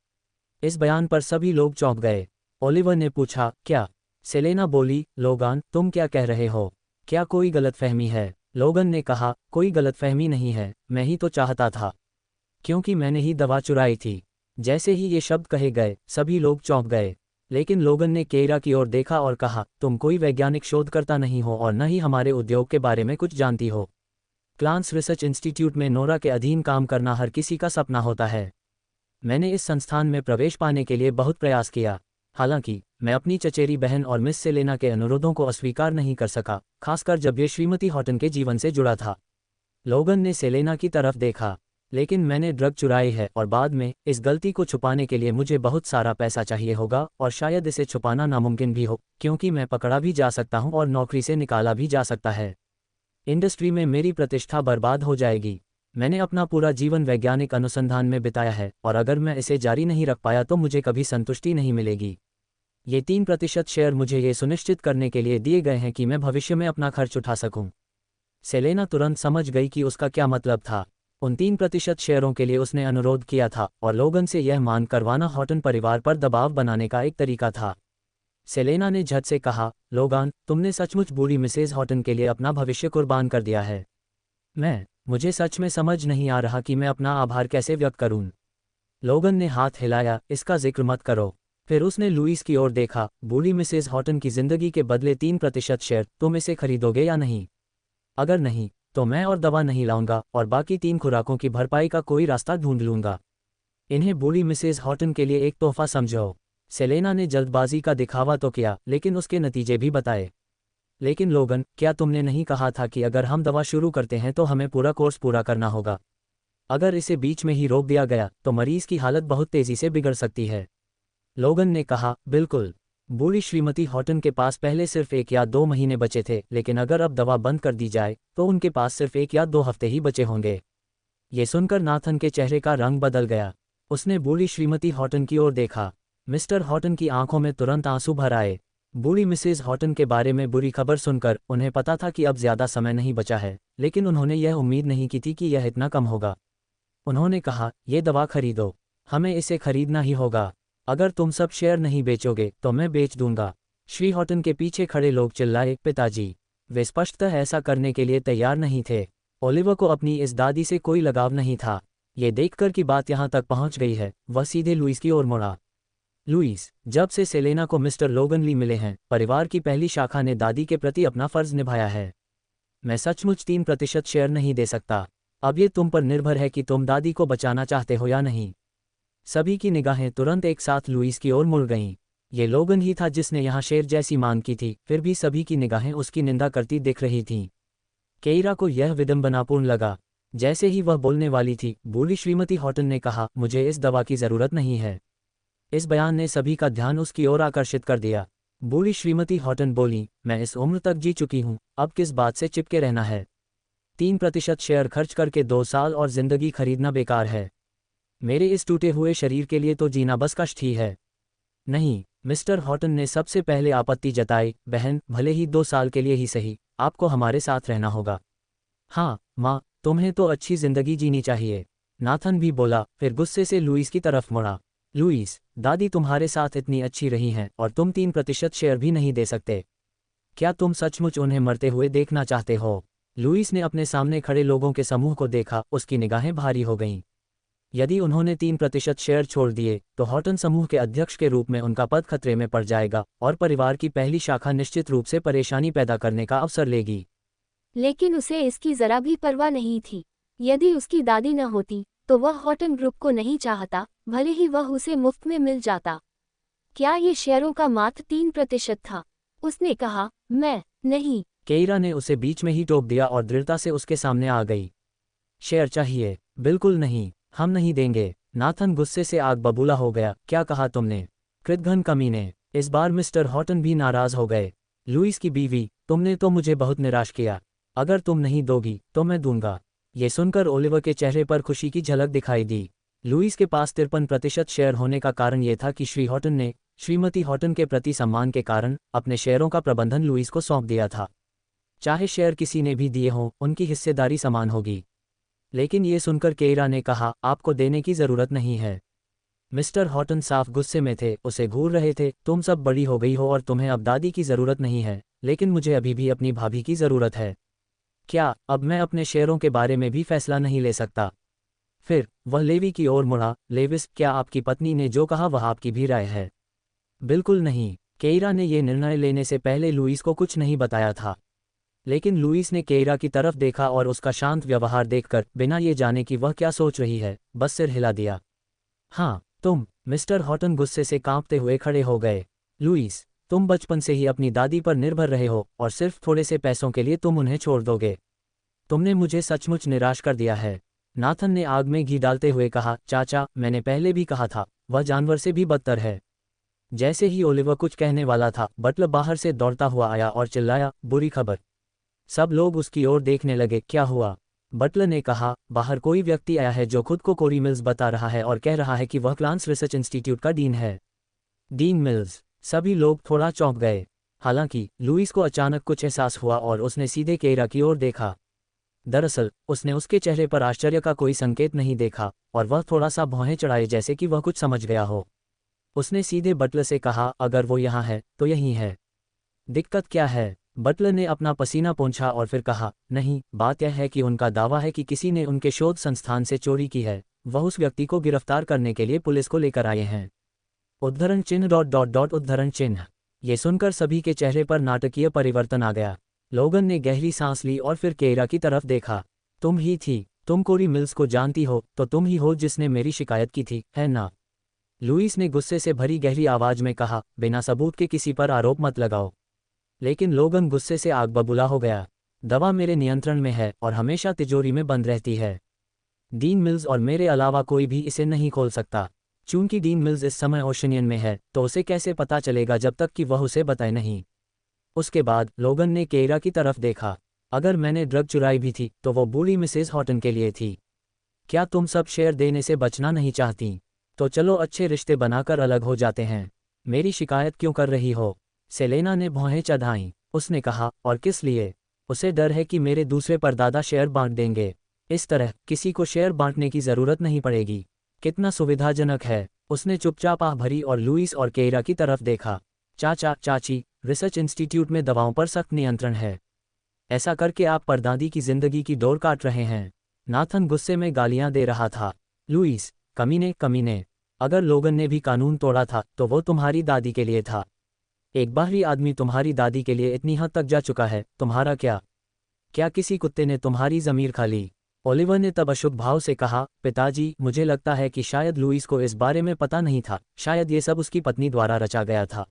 इस बयान पर सभी लोग चौंक गए। ओलिवर ने पूछा, क्या? सेलेना बोली, लोगान, तुम क्या कह रहे हो? क्या कोई गलतफहमी है? लोगन ने कहा, कोई गलतफहमी नहीं है, मैं ही तो चाहता था, क्योंकि मैंने ही दवा चुराई थी। जैसे ही ये शब्द कहे गए, सभी लोग चौंक गए। लेकिन लोगन ने केइरा की ओर देखा और कहा, तुम कोई वैज्ञानिक शोधकर्ता नहीं हो और न ही हमारे उद्योग के बारे में कुछ जानती हो। क्लांस रिसर्च इंस्टीट्यूट में नोरा के अधीन काम करना हर किसी का सपना होता है। मैंने इस संस्थान में प्रवेश पाने के लिए बहुत प्रयास किया। हालांकि मैं अपनी चचेरी बहन और मिस सेलेना के अनुरोधों को अस्वीकार नहीं कर सका, खासकर जब ये श्रीमती हॉटन के जीवन से जुड़ा था। लोगन ने सेलेना की तरफ देखा। लेकिन मैंने ड्रग चुराई है और बाद में इस गलती को छुपाने के लिए मुझे बहुत सारा पैसा चाहिए होगा और शायद इसे छुपाना नामुमकिन भी हो, क्योंकि मैं पकड़ा भी जा सकता हूं और नौकरी से निकाला भी जा सकता है। इंडस्ट्री में मेरी प्रतिष्ठा बर्बाद हो जाएगी। मैंने अपना पूरा जीवन वैज्ञानिक अनुसंधान में बिताया है और अगर मैं इसे जारी नहीं रख पाया तो मुझे कभी संतुष्टि नहीं मिलेगी। ये 3% शेयर मुझे ये सुनिश्चित करने के लिए दिए गए हैं कि मैं भविष्य में अपना खर्च उठा सकूं। सेलेना तुरंत समझ गई कि उसका क्या मतलब था। उन 3% शेयरों के लिए उसने अनुरोध किया था और लोगन से यह मान करवाना हॉटन परिवार पर दबाव बनाने का एक तरीका था। सेलेना ने झट से कहा, लोगान, तुमने सचमुच बूढ़ी मिसेज हॉटन के लिए अपना भविष्य कुर्बान कर दिया है। मुझे सच में समझ नहीं आ रहा कि मैं अपना आभार कैसे व्यक्त करूं। लोगन ने हाथ हिलाया, इसका जिक्र मत करो। फिर उसने लुईस की ओर देखा। बूढ़ी मिसेज हॉटन की जिंदगी के बदले 3% शेयर, तुम इसे खरीदोगे या नहीं? अगर नहीं, तो मैं और दवा नहीं लाऊंगा और बाकी 3 खुराकों की भरपाई का कोई रास्ता ढूंढ लूंगा। इन्हें बूढ़ी मिसेज हॉटन के लिए एक तोहफा समझो। सेलेना ने जल्दबाजी का दिखावा तो किया, लेकिन उसके नतीजे भी बताए। लेकिन लोगन, क्या तुमने नहीं कहा था कि अगर हम दवा शुरू करते हैं तो हमें पूरा कोर्स पूरा करना होगा? अगर इसे बीच में ही रोक दिया गया तो मरीज की हालत बहुत तेजी से बिगड़ सकती है। लोगन ने कहा, बिल्कुल। बूढ़ी श्रीमती हॉटन के पास पहले सिर्फ 1 या 2 महीने बचे थे, लेकिन अगर अब दवा बंद कर दी जाए तो उनके पास सिर्फ 1 या 2 हफ्ते ही बचे होंगे। ये सुनकर नाथन के चेहरे का रंग बदल गया। उसने बूढ़ी श्रीमती हॉटन की ओर देखा। मिस्टर हॉटन की आंखों में तुरंत आंसू भर आए। बूढ़ी मिसेज हॉटन के बारे में बुरी खबर सुनकर उन्हें पता था कि अब ज्यादा समय नहीं बचा है, लेकिन उन्होंने यह उम्मीद नहीं की थी कि यह इतना कम होगा। उन्होंने कहा, ये दवा खरीदो, हमें इसे खरीदना ही होगा। अगर तुम सब शेयर नहीं बेचोगे तो मैं बेच दूंगा। श्री हॉटन के पीछे खड़े लोग चिल्लाए, पिताजी। वे स्पष्टतः ऐसा करने के लिए तैयार नहीं थे। ओलिवर को अपनी इस दादी से कोई लगाव नहीं था। ये देखकर कि बात यहाँ तक पहुँच गई है, वह सीधे लुईस की ओर मुड़ा। लुईस, जब से सेलेना को मिस्टर लोगनली मिले हैं, परिवार की पहली शाखा ने दादी के प्रति अपना फर्ज निभाया है। मैं सचमुच 3% शेयर नहीं दे सकता। अब ये तुम पर निर्भर है कि तुम दादी को बचाना चाहते हो या नहीं। सभी की निगाहें तुरंत एक साथ लुईस की ओर मुड़ गईं। ये लोगन ही था जिसने यहाँ शेर जैसी मांग की थी, फिर भी सभी की निगाहें उसकी निंदा करती दिख रही थीं। केइरा को यह विडंबनापूर्ण लगा। जैसे ही वह बोलने वाली थी, बूढ़ी श्रीमती हॉटन ने कहा, मुझे इस दवा की ज़रूरत नहीं है। इस बयान ने सभी का ध्यान उसकी ओर आकर्षित कर दिया। बूढ़ी श्रीमती हॉटन बोली, मैं इस उम्र तक जी चुकी हूँ, अब किस बात से चिपके रहना है? 3% शेयर खर्च करके 2 साल और जिंदगी खरीदना बेकार है। मेरे इस टूटे हुए शरीर के लिए तो जीना बस कष्ट ही है। नहीं, मिस्टर हॉटन ने सबसे पहले आपत्ति जताई, बहन, भले ही 2 साल के लिए ही सही, आपको हमारे साथ रहना होगा। हाँ माँ, तुम्हें तो अच्छी जिंदगी जीनी चाहिए, नाथन भी बोला, फिर गुस्से से लुईस की तरफ मुड़ा। लुईस, दादी तुम्हारे साथ इतनी अच्छी रही हैं और तुम 3% शेयर भी नहीं दे सकते। क्या तुम सचमुच उन्हें मरते हुए देखना चाहते हो? लुईस ने अपने सामने खड़े लोगों के समूह को देखा, उसकी निगाहें भारी हो गईं। यदि उन्होंने 3% शेयर छोड़ दिए तो हॉटन समूह के अध्यक्ष के रूप में उनका पद खतरे में पड़ जाएगा और परिवार की पहली शाखा निश्चित रूप से परेशानी पैदा करने का अवसर लेगी। लेकिन उसे इसकी जरा भी परवाह नहीं थी। यदि उसकी दादी न होती तो वह हॉटन ग्रुप को नहीं चाहता, भले ही वह उसे मुफ्त में मिल जाता। क्या ये शेयरों का मात्र 3% था? उसने कहा, मैं नहीं। केइरा ने उसे बीच में ही टोक दिया और दृढ़ता से उसके सामने आ गई। शेयर चाहिए? बिल्कुल नहीं, हम नहीं देंगे। नाथन गुस्से से आग बबूला हो गया, क्या कहा तुमने? कृतघ्न कमीने। इस बार मिस्टर हॉटन भी नाराज हो गए। लुईस की बीवी, तुमने तो मुझे बहुत निराश किया। अगर तुम नहीं दोगी तो मैं दूंगा। ये सुनकर ओलिवर के चेहरे पर खुशी की झलक दिखाई दी। लुईस के पास 53% शेयर होने का कारण यह था कि श्री हॉटन ने श्रीमती हॉटन के प्रति सम्मान के कारण अपने शेयरों का प्रबंधन लुईस को सौंप दिया था। चाहे शेयर किसी ने भी दिए हों, उनकी हिस्सेदारी समान होगी। लेकिन ये सुनकर केइरा ने कहा, आपको देने की ज़रूरत नहीं है। मिस्टर हॉटन साफ गुस्से में थे, उसे घूर रहे थे, तुम सब बड़ी हो गई हो और तुम्हें अब दादी की ज़रूरत नहीं है, लेकिन मुझे अभी भी अपनी भाभी की ज़रूरत है। क्या अब मैं अपने शेयरों के बारे में भी फैसला नहीं ले सकता? फिर वह लेवी की ओर मुड़ा, लेविस, क्या आपकी पत्नी ने जो कहा वह आपकी भी राय है? बिल्कुल नहीं। केइरा ने यह निर्णय लेने से पहले लुईस को कुछ नहीं बताया था। लेकिन लुईस ने केइरा की तरफ देखा और उसका शांत व्यवहार देखकर, बिना ये जाने कि वह क्या सोच रही है, बस सिर हिला दिया। हाँ, तुम। मिस्टर हॉटन गुस्से से कांपते हुए खड़े हो गए। लुईस, तुम बचपन से ही अपनी दादी पर निर्भर रहे हो और सिर्फ थोड़े से पैसों के लिए तुम उन्हें छोड़ दोगे। तुमने मुझे सचमुच निराश कर दिया है। नाथन ने आग में घी डालते हुए कहा, चाचा, मैंने पहले भी कहा था, वह जानवर से भी बदतर है। जैसे ही ओलिवर कुछ कहने वाला था, बटलर बाहर से दौड़ता हुआ आया और चिल्लाया, बुरी खबर। सब लोग उसकी ओर देखने लगे, क्या हुआ? बटलर ने कहा, बाहर कोई व्यक्ति आया है जो खुद को कोरी मिल्स बता रहा है और कह रहा है कि वह प्लांट्स रिसर्च इंस्टीट्यूट का डीन है। Dean mills. सभी लोग थोड़ा चौंक गए। हालांकि लुईस को अचानक कुछ एहसास हुआ और उसने सीधे केइरा की ओर देखा। दरअसल उसने उसके चेहरे पर आश्चर्य का कोई संकेत नहीं देखा और वह थोड़ा सा भौहें चढ़ाए जैसे कि वह कुछ समझ गया हो। उसने सीधे बटलर से कहा, अगर वो यहाँ है तो यही है। दिक्कत क्या है? बटलर ने अपना पसीना पोंछा और फिर कहा, नहीं, बात यह है कि उनका दावा है कि किसी ने उनके शोध संस्थान से चोरी की है। वह उस व्यक्ति को गिरफ्तार करने के लिए पुलिस को लेकर आए हैं। उद्धरण चिन्ह डॉट डॉट डॉट उद्धरण चिन्ह। ये सुनकर सभी के चेहरे पर नाटकीय परिवर्तन आ गया। लोगन ने गहरी सांस ली और फिर केयरा की तरफ देखा। तुम ही थी, तुम कोरी मिल्स को जानती हो, तो तुम ही हो जिसने मेरी शिकायत की थी, है ना? लुइस ने गुस्से से भरी गहरी आवाज में कहा, बिना सबूत के किसी पर आरोप मत लगाओ। लेकिन लोगन गुस्से से आग बबूला हो गया। दवा मेरे नियंत्रण में है और हमेशा तिजोरी में बंद रहती है। डीन मिल्स और मेरे अलावा कोई भी इसे नहीं खोल सकता। चूंकि डीन मिल्स इस समय ओशनियन में है, तो उसे कैसे पता चलेगा जब तक कि वह उसे बताए नहीं। उसके बाद लोगन ने केयरा की तरफ देखा। अगर मैंने ड्रग चुराई भी थी तो वो बूढ़ी मिसेस हॉटन के लिए थी। क्या तुम सब शेयर देने से बचना नहीं चाहती? तो चलो अच्छे रिश्ते बनाकर अलग हो जाते हैं। मेरी शिकायत क्यों कर रही हो? सेलेना ने भौहें चढ़ाईं। उसने कहा, और किस लिए? उसे डर है कि मेरे दूसरे परदादा शेयर बांट देंगे। इस तरह किसी को शेयर बांटने की जरूरत नहीं पड़ेगी। कितना सुविधाजनक है। उसने चुपचाप आह भरी और लुइस और केयरा की तरफ देखा। चाचा चाची, रिसर्च इंस्टीट्यूट में दवाओं पर सख्त नियंत्रण है। ऐसा करके आप परदादी की जिंदगी की डोर काट रहे हैं। नाथन गुस्से में गालियां दे रहा था। लुइस, कमीने कमीने, अगर लोगन ने भी कानून तोड़ा था तो वो तुम्हारी दादी के लिए था। एक बाहरी आदमी तुम्हारी दादी के लिए इतनी हद तक जा चुका है, तुम्हारा क्या? क्या किसी कुत्ते ने तुम्हारी ज़मीर खा ली? ओलिवर ने तब अशुभ भाव से कहा, पिताजी, मुझे लगता है कि शायद लुइस को इस बारे में पता नहीं था। शायद ये सब उसकी पत्नी द्वारा रचा गया था।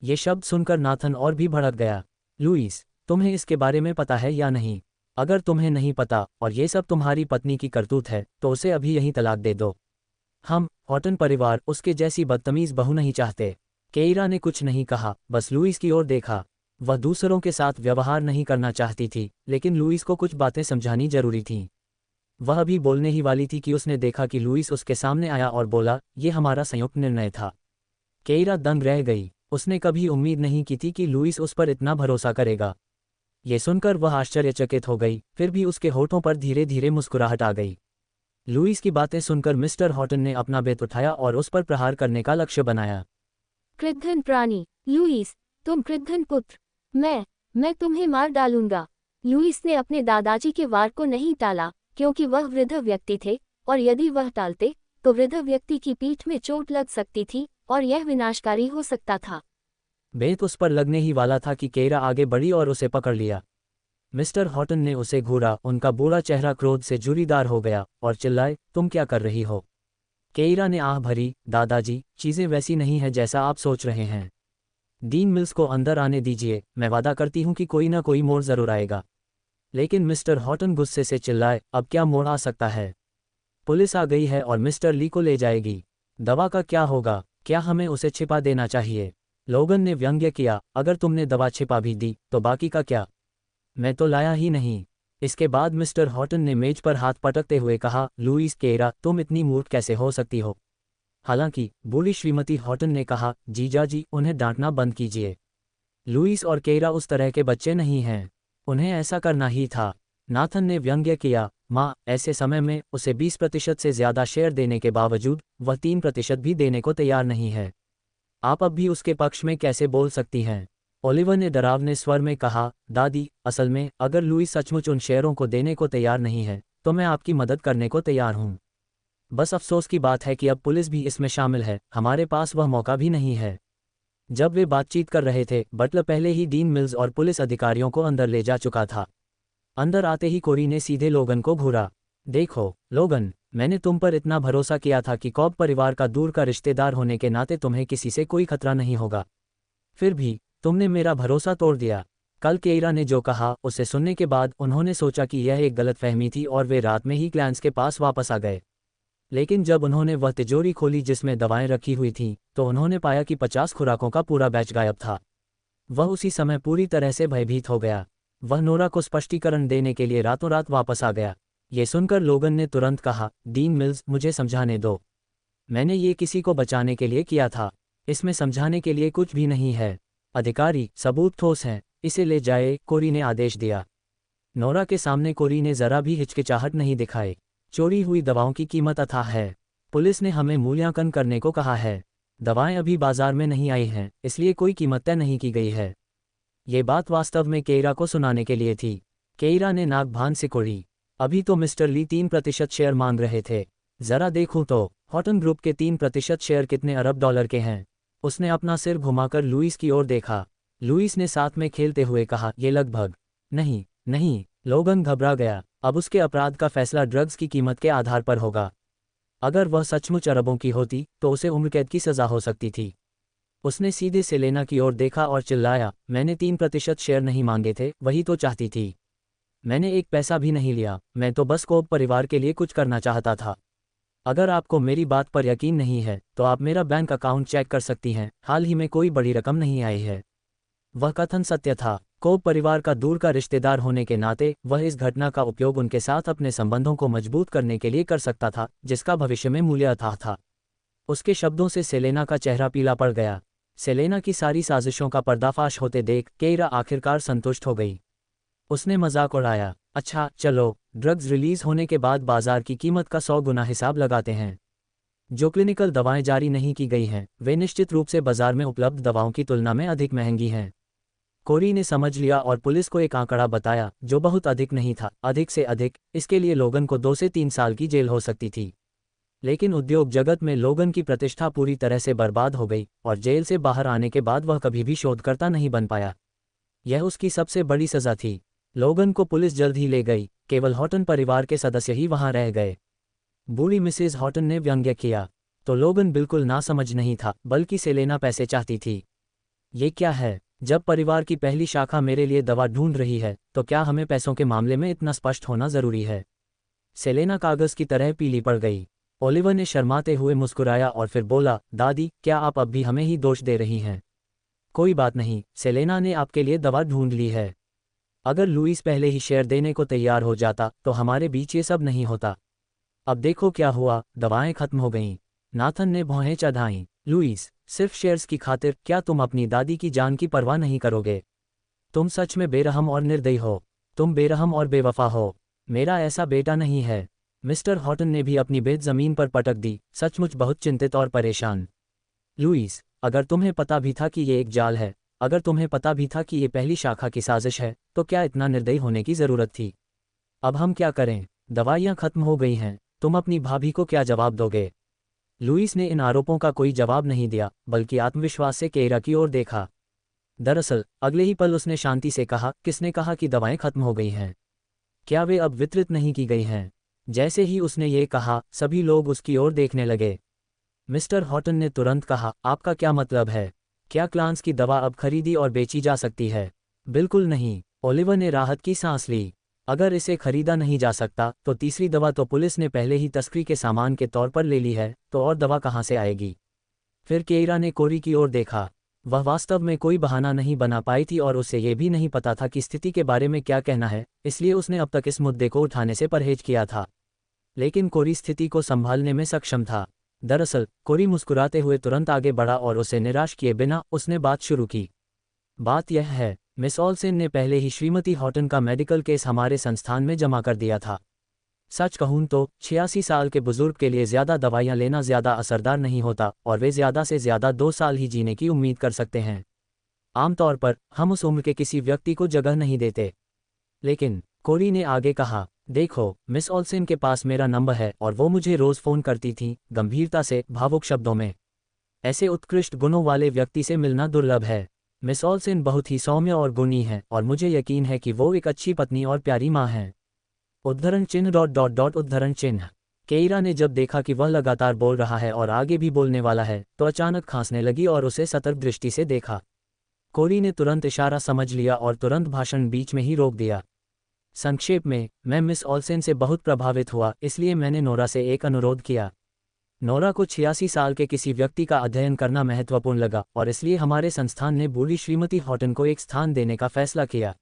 ये शब्द सुनकर नाथन और भी भड़क गया। लुइस, तुम्हें इसके बारे में पता है या नहीं? अगर तुम्हें नहीं पता और ये सब तुम्हारी पत्नी की करतूत है तो उसे अभी यहीं तलाक दे दो। हम, हॉटन परिवार, उसके जैसी बदतमीज बहू नहीं चाहते। केयरा ने कुछ नहीं कहा, बस लुइस की ओर देखा। वह दूसरों के साथ व्यवहार नहीं करना चाहती थी, लेकिन लुइस को कुछ बातें समझानी जरूरी थीं। वह अभी बोलने ही वाली थी कि उसने देखा कि लुइस उसके सामने आया और बोला, ये हमारा संयुक्त निर्णय था। केयरा दंग रह गई। उसने कभी उम्मीद नहीं की थी कि लुइस उस पर इतना भरोसा करेगा। ये सुनकर वह आश्चर्यचकित हो गई, फिर भी उसके होठों पर धीरे धीरे मुस्कुराहट आ गई। लुइस की बातें सुनकर मिस्टर हॉटन ने अपना बेत उठाया और उस पर प्रहार करने का लक्ष्य बनाया। कृद्धन प्राणी, लुइस, तुम कृद्धन पुत्र, मैं तुम्हें मार डालूंगा। लुइस ने अपने दादाजी के वार को नहीं टाला, क्योंकि वह वृद्ध व्यक्ति थे, और यदि वह टालते तो वृद्ध व्यक्ति की पीठ में चोट लग सकती थी और यह विनाशकारी हो सकता था। बेत उस पर लगने ही वाला था कि केयरा आगे बढ़ी और उसे पकड़ लिया। मिस्टर हॉटन ने उसे घूरा। उनका बूढ़ा चेहरा क्रोध से जुरीदार हो गया और चिल्लाए, तुम क्या कर रही हो? केयरा ने आह भरी, दादाजी, चीजें वैसी नहीं है जैसा आप सोच रहे हैं। डीन मिल्स को अंदर आने दीजिए, मैं वादा करती हूं कि कोई ना कोई मोड़ जरूर आएगा। लेकिन मिस्टर हॉटन गुस्से से चिल्लाए, अब क्या मोड़ आ सकता है? पुलिस आ गई है और मिस्टर ली को ले जाएगी। दवा का क्या होगा? क्या हमें उसे छिपा देना चाहिए? लोगन ने व्यंग्य किया, अगर तुमने दवा छिपा भी दी तो बाकी का क्या? मैं तो लाया ही नहीं। इसके बाद मिस्टर हॉटन ने मेज पर हाथ पटकते हुए कहा, लुइस, केयरा, तुम इतनी मूर्ख कैसे हो सकती हो? हालांकि बूढ़ी श्रीमती हॉटन ने कहा, जीजा जी, उन्हें डांटना बंद कीजिए। लुइस और केयरा उस तरह के बच्चे नहीं हैं। उन्हें ऐसा करना ही था। नाथन ने व्यंग्य किया, माँ, ऐसे समय में उसे 20% से ज्यादा शेयर देने के बावजूद वह 3% भी देने को तैयार नहीं है। आप अब भी उसके पक्ष में कैसे बोल सकती हैं? ओलिवर ने डरावने स्वर में कहा, दादी, असल में अगर लुइस सचमुच उन शेयरों को देने को तैयार नहीं है तो मैं आपकी मदद करने को तैयार हूं। बस अफसोस की बात है कि अब पुलिस भी इसमें शामिल है। हमारे पास वह मौका भी नहीं है। जब वे बातचीत कर रहे थे, बटलर पहले ही डीन मिल्स और पुलिस अधिकारियों को अंदर ले जा चुका था। अंदर आते ही कोरी ने सीधे लोगन को घूरा। देखो लोगन, मैंने तुम पर इतना भरोसा किया था कि कॉब परिवार का दूर का रिश्तेदार होने के नाते तुम्हें किसी से कोई खतरा नहीं होगा। फिर भी तुमने मेरा भरोसा तोड़ दिया। कल केयरा ने जो कहा उसे सुनने के बाद उन्होंने सोचा कि यह एक गलतफहमी थी और वे रात में ही क्लैंस के पास वापस आ गए। लेकिन जब उन्होंने वह तिजोरी खोली जिसमें दवाएं रखी हुई थीं, तो उन्होंने पाया कि 50 खुराकों का पूरा बैच गायब था। वह उसी समय पूरी तरह से भयभीत हो गया। वह नोरा को स्पष्टीकरण देने के लिए रातों रात वापस आ गया। ये सुनकर लोगन ने तुरंत कहा, डीन मिल्स, मुझे समझाने दो। मैंने ये किसी को बचाने के लिए किया था। इसमें समझाने के लिए कुछ भी नहीं है। अधिकारी, सबूत ठोस हैं, इसे ले जाए, कोरी ने आदेश दिया। नोरा के सामने कोरी ने जरा भी हिचकिचाहट नहीं दिखाई। चोरी हुई दवाओं की कीमत अथाह है। पुलिस ने हमें मूल्यांकन करने को कहा है। दवाएं अभी बाजार में नहीं आई हैं, इसलिए कोई कीमत तय नहीं की गई है। ये बात वास्तव में केयरा को सुनाने के लिए थी। केयरा ने नाक भान सिकोड़ी। अभी तो मिस्टर ली 3% शेयर मांग रहे थे। जरा देखूं तो। हॉटन ग्रुप के 3% शेयर कितने अरब डॉलर के हैं? उसने अपना सिर घुमाकर लुइस की ओर देखा। लुइस ने साथ में खेलते हुए कहा, ये लगभग। नहीं नहीं, लोगन घबरा गया। अब उसके अपराध का फैसला ड्रग्स की कीमत के आधार पर होगा। अगर वह सचमुच अरबों की होती तो उसे उम्रकैद की सज़ा हो सकती थी। उसने सीधे सेलेना की ओर देखा और चिल्लाया, मैंने 3% शेयर नहीं मांगे थे, वही तो चाहती थी। मैंने एक पैसा भी नहीं लिया, मैं तो बस कोब परिवार के लिए कुछ करना चाहता था। अगर आपको मेरी बात पर यकीन नहीं है तो आप मेरा बैंक अकाउंट चेक कर सकती हैं, हाल ही में कोई बड़ी रकम नहीं आई है। वह कथन सत्य था। कोब परिवार का दूर का रिश्तेदार होने के नाते वह इस घटना का उपयोग उनके साथ अपने संबंधों को मजबूत करने के लिए कर सकता था, जिसका भविष्य में मूल्य अथाह था। उसके शब्दों से सेलेना का चेहरा पीला पड़ गया। सेलेना की सारी साजिशों का पर्दाफाश होते देख केयरा आखिरकार संतुष्ट हो गई। उसने मजाक उड़ाया, अच्छा चलो, ड्रग्स रिलीज होने के बाद बाजार की कीमत का 100 गुना हिसाब लगाते हैं। जो क्लिनिकल दवाएं जारी नहीं की गई हैं वे निश्चित रूप से बाजार में उपलब्ध दवाओं की तुलना में अधिक महंगी हैं। कोरी ने समझ लिया और पुलिस को एक आंकड़ा बताया जो बहुत अधिक नहीं था, अधिक से अधिक। इसके लिए लोगन को 2 से 3 साल की जेल हो सकती थी। लेकिन उद्योग जगत में लोगन की प्रतिष्ठा पूरी तरह से बर्बाद हो गई और जेल से बाहर आने के बाद वह कभी भी शोधकर्ता नहीं बन पाया। यह उसकी सबसे बड़ी सज़ा थी। लोगन को पुलिस जल्द ही ले गई, केवल हॉटन परिवार के सदस्य ही वहां रह गए। बूढ़ी मिसेज हॉटन ने व्यंग्य किया, तो लोगन बिल्कुल नासमझ नहीं था, बल्कि सेलेना पैसे चाहती थी। ये क्या है? जब परिवार की पहली शाखा मेरे लिए दवा ढूंढ रही है तो क्या हमें पैसों के मामले में इतना स्पष्ट होना जरूरी है? सेलेना कागज की तरह पीली पड़ गई। ओलिवर ने शर्माते हुए मुस्कुराया और फिर बोला, दादी, क्या आप अब भी हमें ही दोष दे रही हैं? कोई बात नहीं, सेलेना ने आपके लिए दवा ढूंढ ली है। अगर लुइस पहले ही शेयर देने को तैयार हो जाता तो हमारे बीच ये सब नहीं होता। अब देखो क्या हुआ, दवाएं खत्म हो गईं। नाथन ने भौहें चढ़ाईं। लुइस, सिर्फ शेयर्स की खातिर क्या तुम अपनी दादी की जान की परवाह नहीं करोगे? तुम सच में बेरहम और निर्दयी हो। तुम बेरहम और बेवफा हो। मेरा ऐसा बेटा नहीं है। मिस्टर हॉटन ने भी अपनी बेद जमीन पर पटक दी, सचमुच बहुत चिंतित और परेशान। लुइस, अगर तुम्हें पता भी था कि ये एक जाल है, अगर तुम्हें पता भी था कि ये पहली शाखा की साजिश है, तो क्या इतना निर्दयी होने की जरूरत थी? अब हम क्या करें? दवाइयाँ खत्म हो गई हैं, तुम अपनी भाभी को क्या जवाब दोगे? लुइस ने इन आरोपों का कोई जवाब नहीं दिया, बल्कि आत्मविश्वास से केयरा की ओर देखा। दरअसल अगले ही पल उसने शांति से कहा, किसने कहा कि दवाएं खत्म हो गई हैं? क्या वे अब वितरित नहीं की गई हैं? जैसे ही उसने ये कहा, सभी लोग उसकी ओर देखने लगे। मिस्टर हॉटन ने तुरंत कहा, आपका क्या मतलब है? क्या क्लांस की दवा अब खरीदी और बेची जा सकती है? बिल्कुल नहीं। ओलिवर ने राहत की सांस ली। अगर इसे खरीदा नहीं जा सकता तो तीसरी दवा तो पुलिस ने पहले ही तस्करी के सामान के तौर पर ले ली है, तो और दवा कहाँ से आएगी? फिर केयरा ने कोरी की ओर देखा। वह वास्तव में कोई बहाना नहीं बना पाई थी और उसे ये भी नहीं पता था कि स्थिति के बारे में क्या कहना है, इसलिए उसने अब तक इस मुद्दे को उठाने से परहेज किया था। लेकिन कोरी स्थिति को संभालने में सक्षम था। दरअसल कोरी मुस्कुराते हुए तुरंत आगे बढ़ा और उसे निराश किए बिना उसने बात शुरू की। बात यह है, मिस ऑल्सेन ने पहले ही श्रीमती हॉटन का मेडिकल केस हमारे संस्थान में जमा कर दिया था। सच कहूं तो 86 साल के बुजुर्ग के लिए ज़्यादा दवाइयां लेना ज़्यादा असरदार नहीं होता और वे ज़्यादा से ज़्यादा 2 साल ही जीने की उम्मीद कर सकते हैं। आमतौर पर हम उस उम्र के किसी व्यक्ति को जगह नहीं देते। लेकिन कोरी ने आगे कहा, देखो, मिस ऑल्सेन के पास मेरा नंबर है और वो मुझे रोज़ फ़ोन करती थी, गंभीरता से, भावुक शब्दों में। ऐसे उत्कृष्ट गुणों वाले व्यक्ति से मिलना दुर्लभ है। मिस ऑल्सेन बहुत ही सौम्य और गुणी हैं और मुझे यकीन है कि वो एक अच्छी पत्नी और प्यारी माँ हैं। उद्धरण चिन्ह ... उद्धरण चिन्ह। केयरा ने जब देखा कि वह लगातार बोल रहा है और आगे भी बोलने वाला है तो अचानक खांसने लगी और उसे सतर्क दृष्टि से देखा। कोरी ने तुरंत इशारा समझ लिया और तुरंत भाषण बीच में ही रोक दिया। संक्षेप में, मैं मिस ऑल्सेन से बहुत प्रभावित हुआ, इसलिए मैंने नोरा से एक अनुरोध किया। नोरा को 86 साल के किसी व्यक्ति का अध्ययन करना महत्वपूर्ण लगा और इसलिए हमारे संस्थान ने बूढ़ी श्रीमती हॉटन को एक स्थान देने का फैसला किया।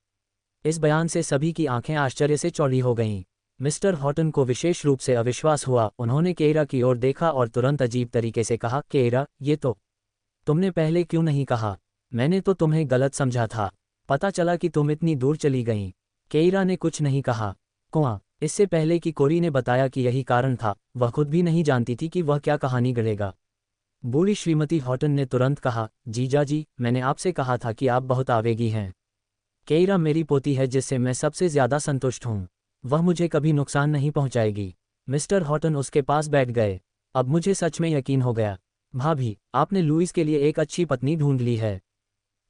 इस बयान से सभी की आंखें आश्चर्य से चौड़ी हो गईं। मिस्टर हॉटन को विशेष रूप से अविश्वास हुआ। उन्होंने केयरा की ओर देखा और तुरंत अजीब तरीके से कहा, केयरा, ये तो तुमने पहले क्यों नहीं कहा? मैंने तो तुम्हें गलत समझा था। पता चला कि तुम इतनी दूर चली गईं। केयरा ने कुछ नहीं कहा। कुआं, इससे पहले कि कोरी ने बताया कि यही कारण था, वह खुद भी नहीं जानती थी कि वह क्या कहानी गढ़ेगा। बूढ़ी श्रीमती हॉटन ने तुरंत कहा, जीजा जी, मैंने आपसे कहा था कि आप बहुत आवेगी हैं। केयरा मेरी पोती है जिससे मैं सबसे ज़्यादा संतुष्ट हूँ। वह मुझे कभी नुकसान नहीं पहुँचाएगी। मिस्टर हॉटन उसके पास बैठ गए। अब मुझे सच में यकीन हो गया। भाभी, आपने लुइस के लिए एक अच्छी पत्नी ढूंढ ली है।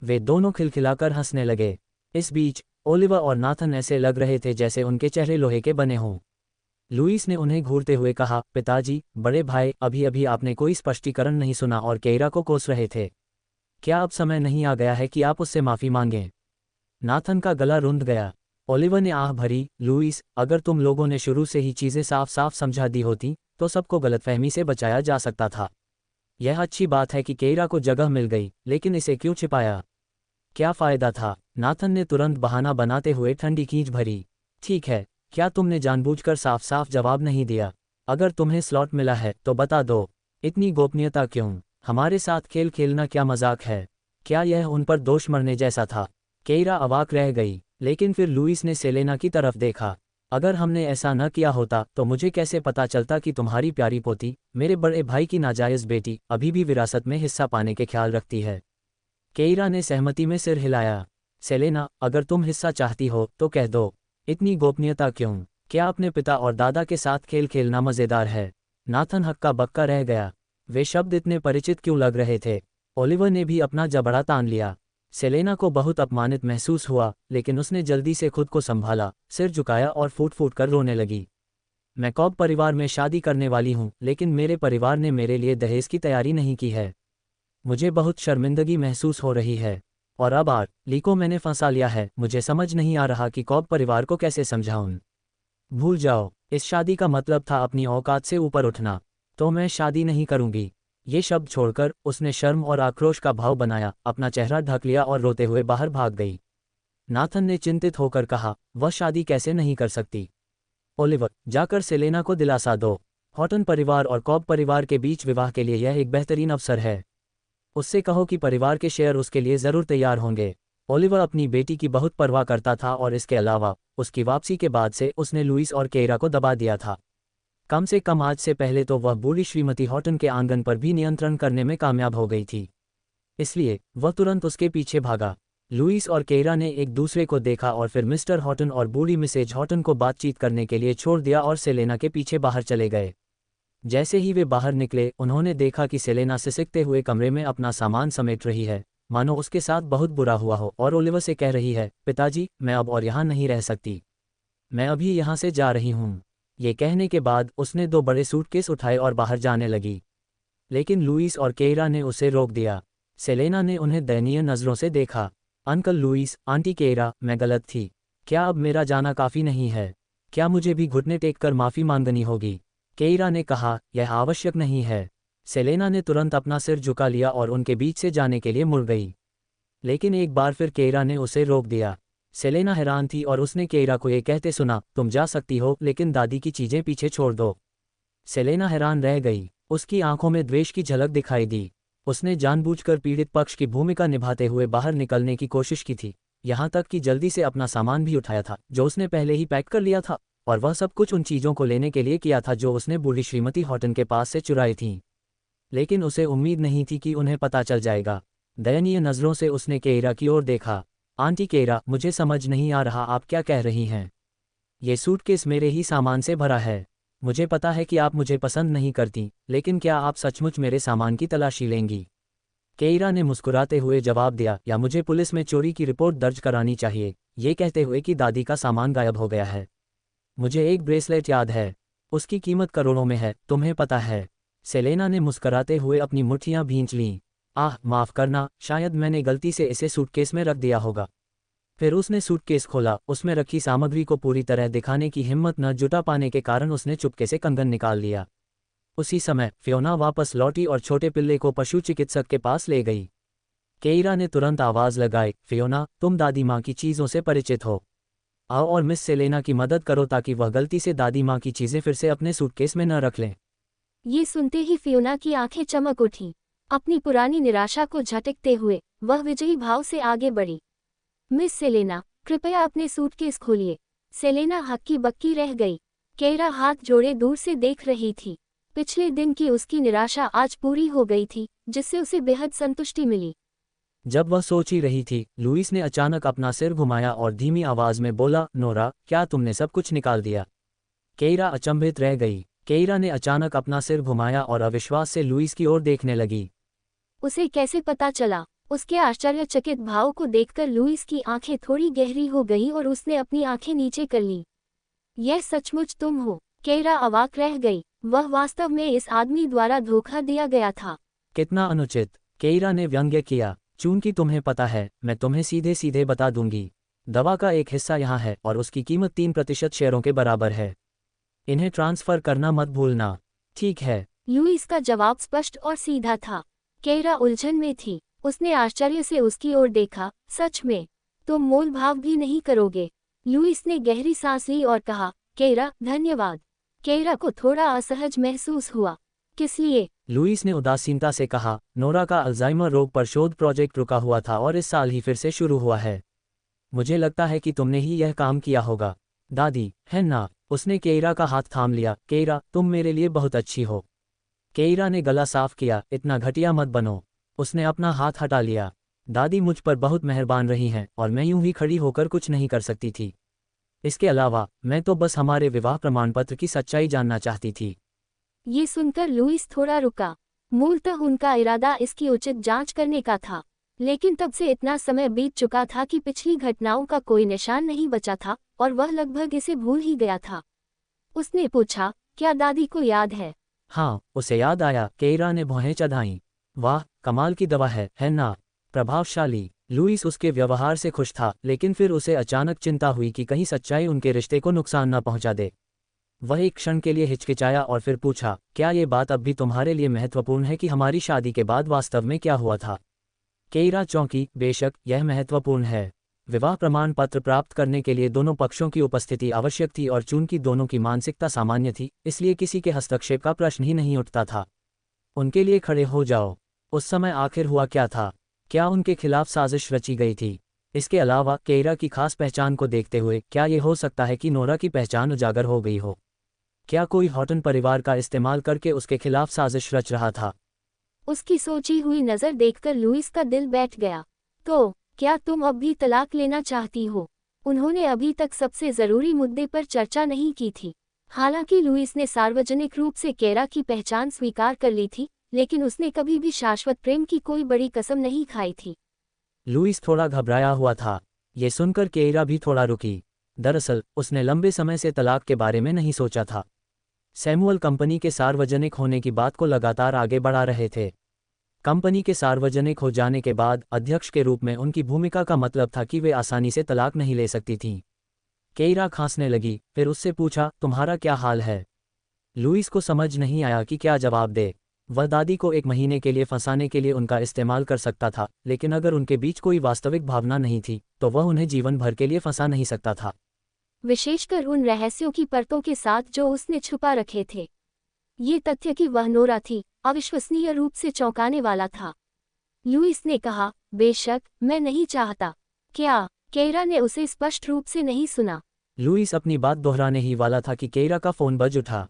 वे दोनों खिलखिलाकर हंसने लगे। इस बीच ओलिवर और नाथन ऐसे लग रहे थे जैसे उनके चेहरे लोहे के बने हों। लुइस ने उन्हें घूरते हुए कहा, पिताजी, बड़े भाई, अभी अभी आपने कोई स्पष्टीकरण नहीं सुना और केयरा को कोस रहे थे। क्या अब समय नहीं आ गया है कि आप उससे माफ़ी मांगें? नाथन का गला रुंध गया। ओलिवर ने आह भरी, लुइस, अगर तुम लोगों ने शुरू से ही चीज़ें साफ साफ समझा दी होती तो सबको गलतफहमी से बचाया जा सकता था। यह अच्छी बात है कि केयरा को जगह मिल गई, लेकिन इसे क्यों छिपाया? क्या फ़ायदा था? नाथन ने तुरंत बहाना बनाते हुए ठंडी खींच भरी। ठीक है, क्या तुमने जानबूझकर साफ साफ जवाब नहीं दिया? अगर तुम्हें स्लॉट मिला है तो बता दो। इतनी गोपनीयता क्यों? हमारे साथ खेल खेलना क्या मजाक है? क्या यह उन पर दोष मरने जैसा था? केयरा अवाक रह गई, लेकिन फिर लुइस ने सेलेना की तरफ देखा। अगर हमने ऐसा न किया होता तो मुझे कैसे पता चलता कि तुम्हारी प्यारी पोती, मेरे बड़े भाई की नाजायज़ बेटी, अभी भी विरासत में हिस्सा पाने के ख्याल रखती है? केयरा ने सहमति में सिर हिलाया। सेलेना, अगर तुम हिस्सा चाहती हो तो कह दो। इतनी गोपनीयता क्यों? क्या अपने पिता और दादा के साथ खेल खेलना मज़ेदार है? नाथन हक्का बक्का रह गया। वे शब्द इतने परिचित क्यों लग रहे थे? ओलिवर ने भी अपना जबड़ा तान लिया। सेलेना को बहुत अपमानित महसूस हुआ, लेकिन उसने जल्दी से खुद को संभाला, सिर झुकाया और फूट फूट कर रोने लगी। मैं कॉब परिवार में शादी करने वाली हूँ, लेकिन मेरे परिवार ने मेरे लिए दहेज की तैयारी नहीं की है। मुझे बहुत शर्मिंदगी महसूस हो रही है। और अब ली को मैंने फंसा लिया है। मुझे समझ नहीं आ रहा कि कॉब परिवार को कैसे समझाऊं। भूल जाओ, इस शादी का मतलब था अपनी औकात से ऊपर उठना। तो मैं शादी नहीं करूंगी। ये शब्द छोड़कर उसने शर्म और आक्रोश का भाव बनाया, अपना चेहरा ढक लिया और रोते हुए बाहर भाग गई। नाथन ने चिंतित होकर कहा, वह शादी कैसे नहीं कर सकती? ओलिवर, जाकर सेलेना को दिलासा दो। हॉटन परिवार और कॉब परिवार के बीच विवाह के लिए यह एक बेहतरीन अवसर है। उससे कहो कि परिवार के शेयर उसके लिए जरूर तैयार होंगे। ओलिवर अपनी बेटी की बहुत परवाह करता था और इसके अलावा उसकी वापसी के बाद से उसने लुइस और केयरा को दबा दिया था। कम से कम आज से पहले तो वह बूढ़ी श्रीमती हॉटन के आंगन पर भी नियंत्रण करने में कामयाब हो गई थी। इसलिए वह तुरंत उसके पीछे भागा। लुइस और केयरा ने एक दूसरे को देखा और फिर मिस्टर हॉटन और बूढ़ी मिसेज हॉटन को बातचीत करने के लिए छोड़ दिया और सेलेना के पीछे बाहर चले गए। जैसे ही वे बाहर निकले, उन्होंने देखा कि सेलेना सिसकते हुए कमरे में अपना सामान समेट रही है, मानो उसके साथ बहुत बुरा हुआ हो, और ओलिवर से कह रही है, पिताजी, मैं अब और यहाँ नहीं रह सकती। मैं अभी यहाँ से जा रही हूँ। ये कहने के बाद उसने 2 बड़े सूटकेस उठाए और बाहर जाने लगी। लेकिन लुइस और केयरा ने उसे रोक दिया। सेलेना ने उन्हें दयनीय नज़रों से देखा। अंकल लुइस, आंटी केयरा, मैं गलत थी। क्या अब मेरा जाना काफ़ी नहीं है? क्या मुझे भी घुटने टेक कर माफ़ी मांगनी होगी? केयरा ने कहा, यह आवश्यक नहीं है। सेलेना ने तुरंत अपना सिर झुका लिया और उनके बीच से जाने के लिए मुड़ गई। लेकिन एक बार फिर केयरा ने उसे रोक दिया। सेलेना हैरान थी और उसने केयरा को ये कहते सुना, तुम जा सकती हो, लेकिन दादी की चीज़ें पीछे छोड़ दो। सेलेना हैरान रह गई। उसकी आंखों में द्वेष की झलक दिखाई दी। उसने जानबूझकर पीड़ित पक्ष की भूमिका निभाते हुए बाहर निकलने की कोशिश की थी, यहाँ तक कि जल्दी से अपना सामान भी उठाया था जो उसने पहले ही पैक कर लिया था, और वह सब कुछ उन चीज़ों को लेने के लिए किया था जो उसने बूढ़ी श्रीमती हॉटन के पास से चुराई थीं। लेकिन उसे उम्मीद नहीं थी कि उन्हें पता चल जाएगा। दयनीय नज़रों से उसने केयरा की ओर देखा। आंटी केयरा, मुझे समझ नहीं आ रहा आप क्या कह रही हैं। ये सूटकेस मेरे ही सामान से भरा है। मुझे पता है कि आप मुझे पसंद नहीं करती, लेकिन क्या आप सचमुच मेरे सामान की तलाशी लेंगी? केयरा ने मुस्कुराते हुए जवाब दिया, या मुझे पुलिस में चोरी की रिपोर्ट दर्ज करानी चाहिए, ये कहते हुए कि दादी का सामान गायब हो गया है। मुझे एक ब्रेसलेट याद है। उसकी कीमत करोड़ों में है, तुम्हें पता है। सेलेना ने मुस्कुराते हुए अपनी मुट्ठियां भींच लीं। आह, माफ़ करना, शायद मैंने गलती से इसे सूटकेस में रख दिया होगा। फिर उसने सूटकेस खोला। उसमें रखी सामग्री को पूरी तरह दिखाने की हिम्मत न जुटा पाने के कारण उसने चुपके से कंगन निकाल लिया। उसी समय फियोना वापस लौटी और छोटे पिल्ले को पशु चिकित्सक के पास ले गई। केयरा ने तुरंत आवाज़ लगाई, फियोना, तुम दादी माँ की चीज़ों से परिचित हो। आओ और मिस सेलेना की मदद करो ताकि वह गलती से दादी माँ की चीज़ें फिर से अपने सूटकेस में न रख लें। ये सुनते ही फियोना की आंखें चमक उठीं। अपनी पुरानी निराशा को झटकते हुए वह विजयी भाव से आगे बढ़ी। मिस सेलेना, कृपया अपने सूटकेस खोलिए। सेलेना हक्की बक्की रह गई। केयरा हाथ जोड़े दूर से देख रही थी। पिछले दिन की उसकी निराशा आज पूरी हो गई थी, जिससे उसे बेहद संतुष्टि मिली। जब वह सोच ही रही थी, लुइस ने अचानक अपना सिर घुमाया और धीमी आवाज़ में बोला, नोरा, क्या तुमने सब कुछ निकाल दिया? केयरा अचंभित रह गई। केइरा ने अचानक अपना सिर घुमाया और अविश्वास से लुइस की ओर देखने लगी। उसे कैसे पता चला? उसके आश्चर्यचकित भाव को देखकर लुइस की आंखें थोड़ी गहरी हो गईं और उसने अपनी आंखें नीचे कर लीं। यह सचमुच तुम हो? केइरा अवाक रह गई। वह वास्तव में इस आदमी द्वारा धोखा दिया गया था। कितना अनुचित, केइरा ने व्यंग्य किया। चूंकि तुम्हें पता है, मैं तुम्हें सीधे सीधे बता दूंगी। दवा का एक हिस्सा यहाँ है और उसकी कीमत 3% शेयरों के बराबर है। इन्हें ट्रांसफर करना मत भूलना। ठीक है। लुइस का जवाब स्पष्ट और सीधा था। केइरा उलझन में थी। उसने आश्चर्य से उसकी ओर देखा। सच में? तुम मोल भाव भी नहीं करोगे? लुइस ने गहरी सांस ली और कहा, केइरा, धन्यवाद। केइरा को थोड़ा असहज महसूस हुआ। किस लिए? लुइस ने उदासीनता से कहा, नोरा का अल्जाइमर रोग पर शोध प्रोजेक्ट रुका हुआ था और इस साल ही फिर से शुरू हुआ है। मुझे लगता है कि तुमने ही यह काम किया होगा। दादी, है ना? उसने केइरा का हाथ थाम लिया। केइरा, तुम मेरे लिए बहुत अच्छी हो। केइरा ने गला साफ किया, इतना घटिया मत बनो। उसने अपना हाथ हटा लिया। दादी मुझ पर बहुत मेहरबान रही हैं और मैं यूं ही खड़ी होकर कुछ नहीं कर सकती थी। इसके अलावा मैं तो बस हमारे विवाह प्रमाणपत्र की सच्चाई जानना चाहती थी। ये सुनकर लुइस थोड़ा रुका। मूलतः उनका इरादा इसकी उचित जांच करने का था, लेकिन तब से इतना समय बीत चुका था कि पिछली घटनाओं का कोई निशान नहीं बचा था और वह लगभग इसे भूल ही गया था। उसने पूछा, क्या दादी को याद है? हाँ, उसे याद आया। केइरा ने भौहें चढ़ाईं। वाह, कमाल की दवा है ना? प्रभावशाली। लुइस उसके व्यवहार से खुश था, लेकिन फिर उसे अचानक चिंता हुई कि कहीं सच्चाई उनके रिश्ते को नुकसान न पहुंचा दे। वह एक क्षण के लिए हिचकिचाया और फिर पूछा, क्या ये बात अब भी तुम्हारे लिए महत्वपूर्ण है कि हमारी शादी के बाद वास्तव में क्या हुआ था? केइरा चौंकी। बेशक, यह महत्वपूर्ण है। विवाह प्रमाण पत्र प्राप्त करने के लिए दोनों पक्षों की उपस्थिति आवश्यक थी और चूंकि दोनों की मानसिकता सामान्य थी, इसलिए किसी के हस्तक्षेप का प्रश्न ही नहीं उठता था। उनके लिए खड़े हो जाओ। उस समय आखिर हुआ क्या था? क्या उनके खिलाफ साजिश रची गई थी? इसके अलावा केइरा की खास पहचान को देखते हुए क्या ये हो सकता है कि नोरा की पहचान उजागर हो गई हो? क्या कोई हॉटन परिवार का इस्तेमाल करके उसके खिलाफ साजिश रच रहा था? उसकी सोची हुई नज़र देखकर लुइस का दिल बैठ गया। तो क्या तुम अब भी तलाक लेना चाहती हो? उन्होंने अभी तक सबसे ज़रूरी मुद्दे पर चर्चा नहीं की थी। हालांकि लुइस ने सार्वजनिक रूप से केइरा की पहचान स्वीकार कर ली थी, लेकिन उसने कभी भी शाश्वत प्रेम की कोई बड़ी कसम नहीं खाई थी। लुइस थोड़ा घबराया हुआ था। ये सुनकर केइरा भी थोड़ा रुकी। दरअसल उसने लंबे समय से तलाक के बारे में नहीं सोचा था। सैमुअल कंपनी के सार्वजनिक होने की बात को लगातार आगे बढ़ा रहे थे। कंपनी के सार्वजनिक हो जाने के बाद अध्यक्ष के रूप में उनकी भूमिका का मतलब था कि वे आसानी से तलाक नहीं ले सकती थीं। केइरा खांसने लगी, फिर उससे पूछा, तुम्हारा क्या हाल है? लुइस को समझ नहीं आया कि क्या जवाब दे। वह दादी को 1 महीने के लिए फंसाने के लिए उनका इस्तेमाल कर सकता था, लेकिन अगर उनके बीच कोई वास्तविक भावना नहीं थी, तो वह उन्हें जीवन भर के लिए फंसा नहीं सकता था। विशेषकर उन रहस्यों की परतों के साथ जो उसने छुपा रखे थे। ये तथ्य कि वह नोरा थी, अविश्वसनीय रूप से चौंकाने वाला था। लुइस ने कहा, बेशक, मैं नहीं चाहता। क्या? केइरा ने उसे स्पष्ट रूप से नहीं सुना। लुइस अपनी बात दोहराने ही वाला था कि केइरा का फोन बज उठा।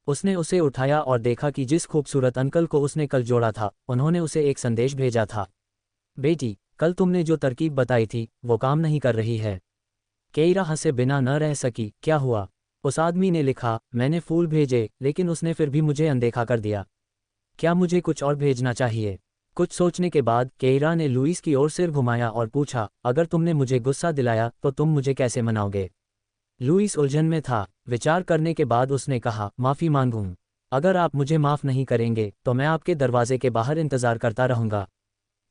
उसने उसे उठाया और देखा कि जिस खूबसूरत अंकल को उसने कल जोड़ा था, उन्होंने उसे एक संदेश भेजा था। बेटी, कल तुमने जो तरकीब बताई थी, वो काम नहीं कर रही है। केइरा हंसे बिना न रह सकी। क्या हुआ? उस आदमी ने लिखा, मैंने फूल भेजे, लेकिन उसने फिर भी मुझे अनदेखा कर दिया। क्या मुझे कुछ और भेजना चाहिए? कुछ सोचने के बाद केइरा ने लुइस की ओर सिर घुमाया और पूछा, अगर तुमने मुझे गुस्सा दिलाया तो तुम मुझे कैसे मनाओगे? लुइस उलझन में था। विचार करने के बाद उसने कहा, माफ़ी मांगूं। अगर आप मुझे माफ़ नहीं करेंगे तो मैं आपके दरवाजे के बाहर इंतज़ार करता रहूंगा।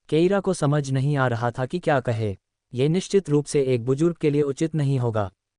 केइरा को समझ नहीं आ रहा था कि क्या कहे। यह निश्चित रूप से एक बुजुर्ग के लिए उचित नहीं होगा।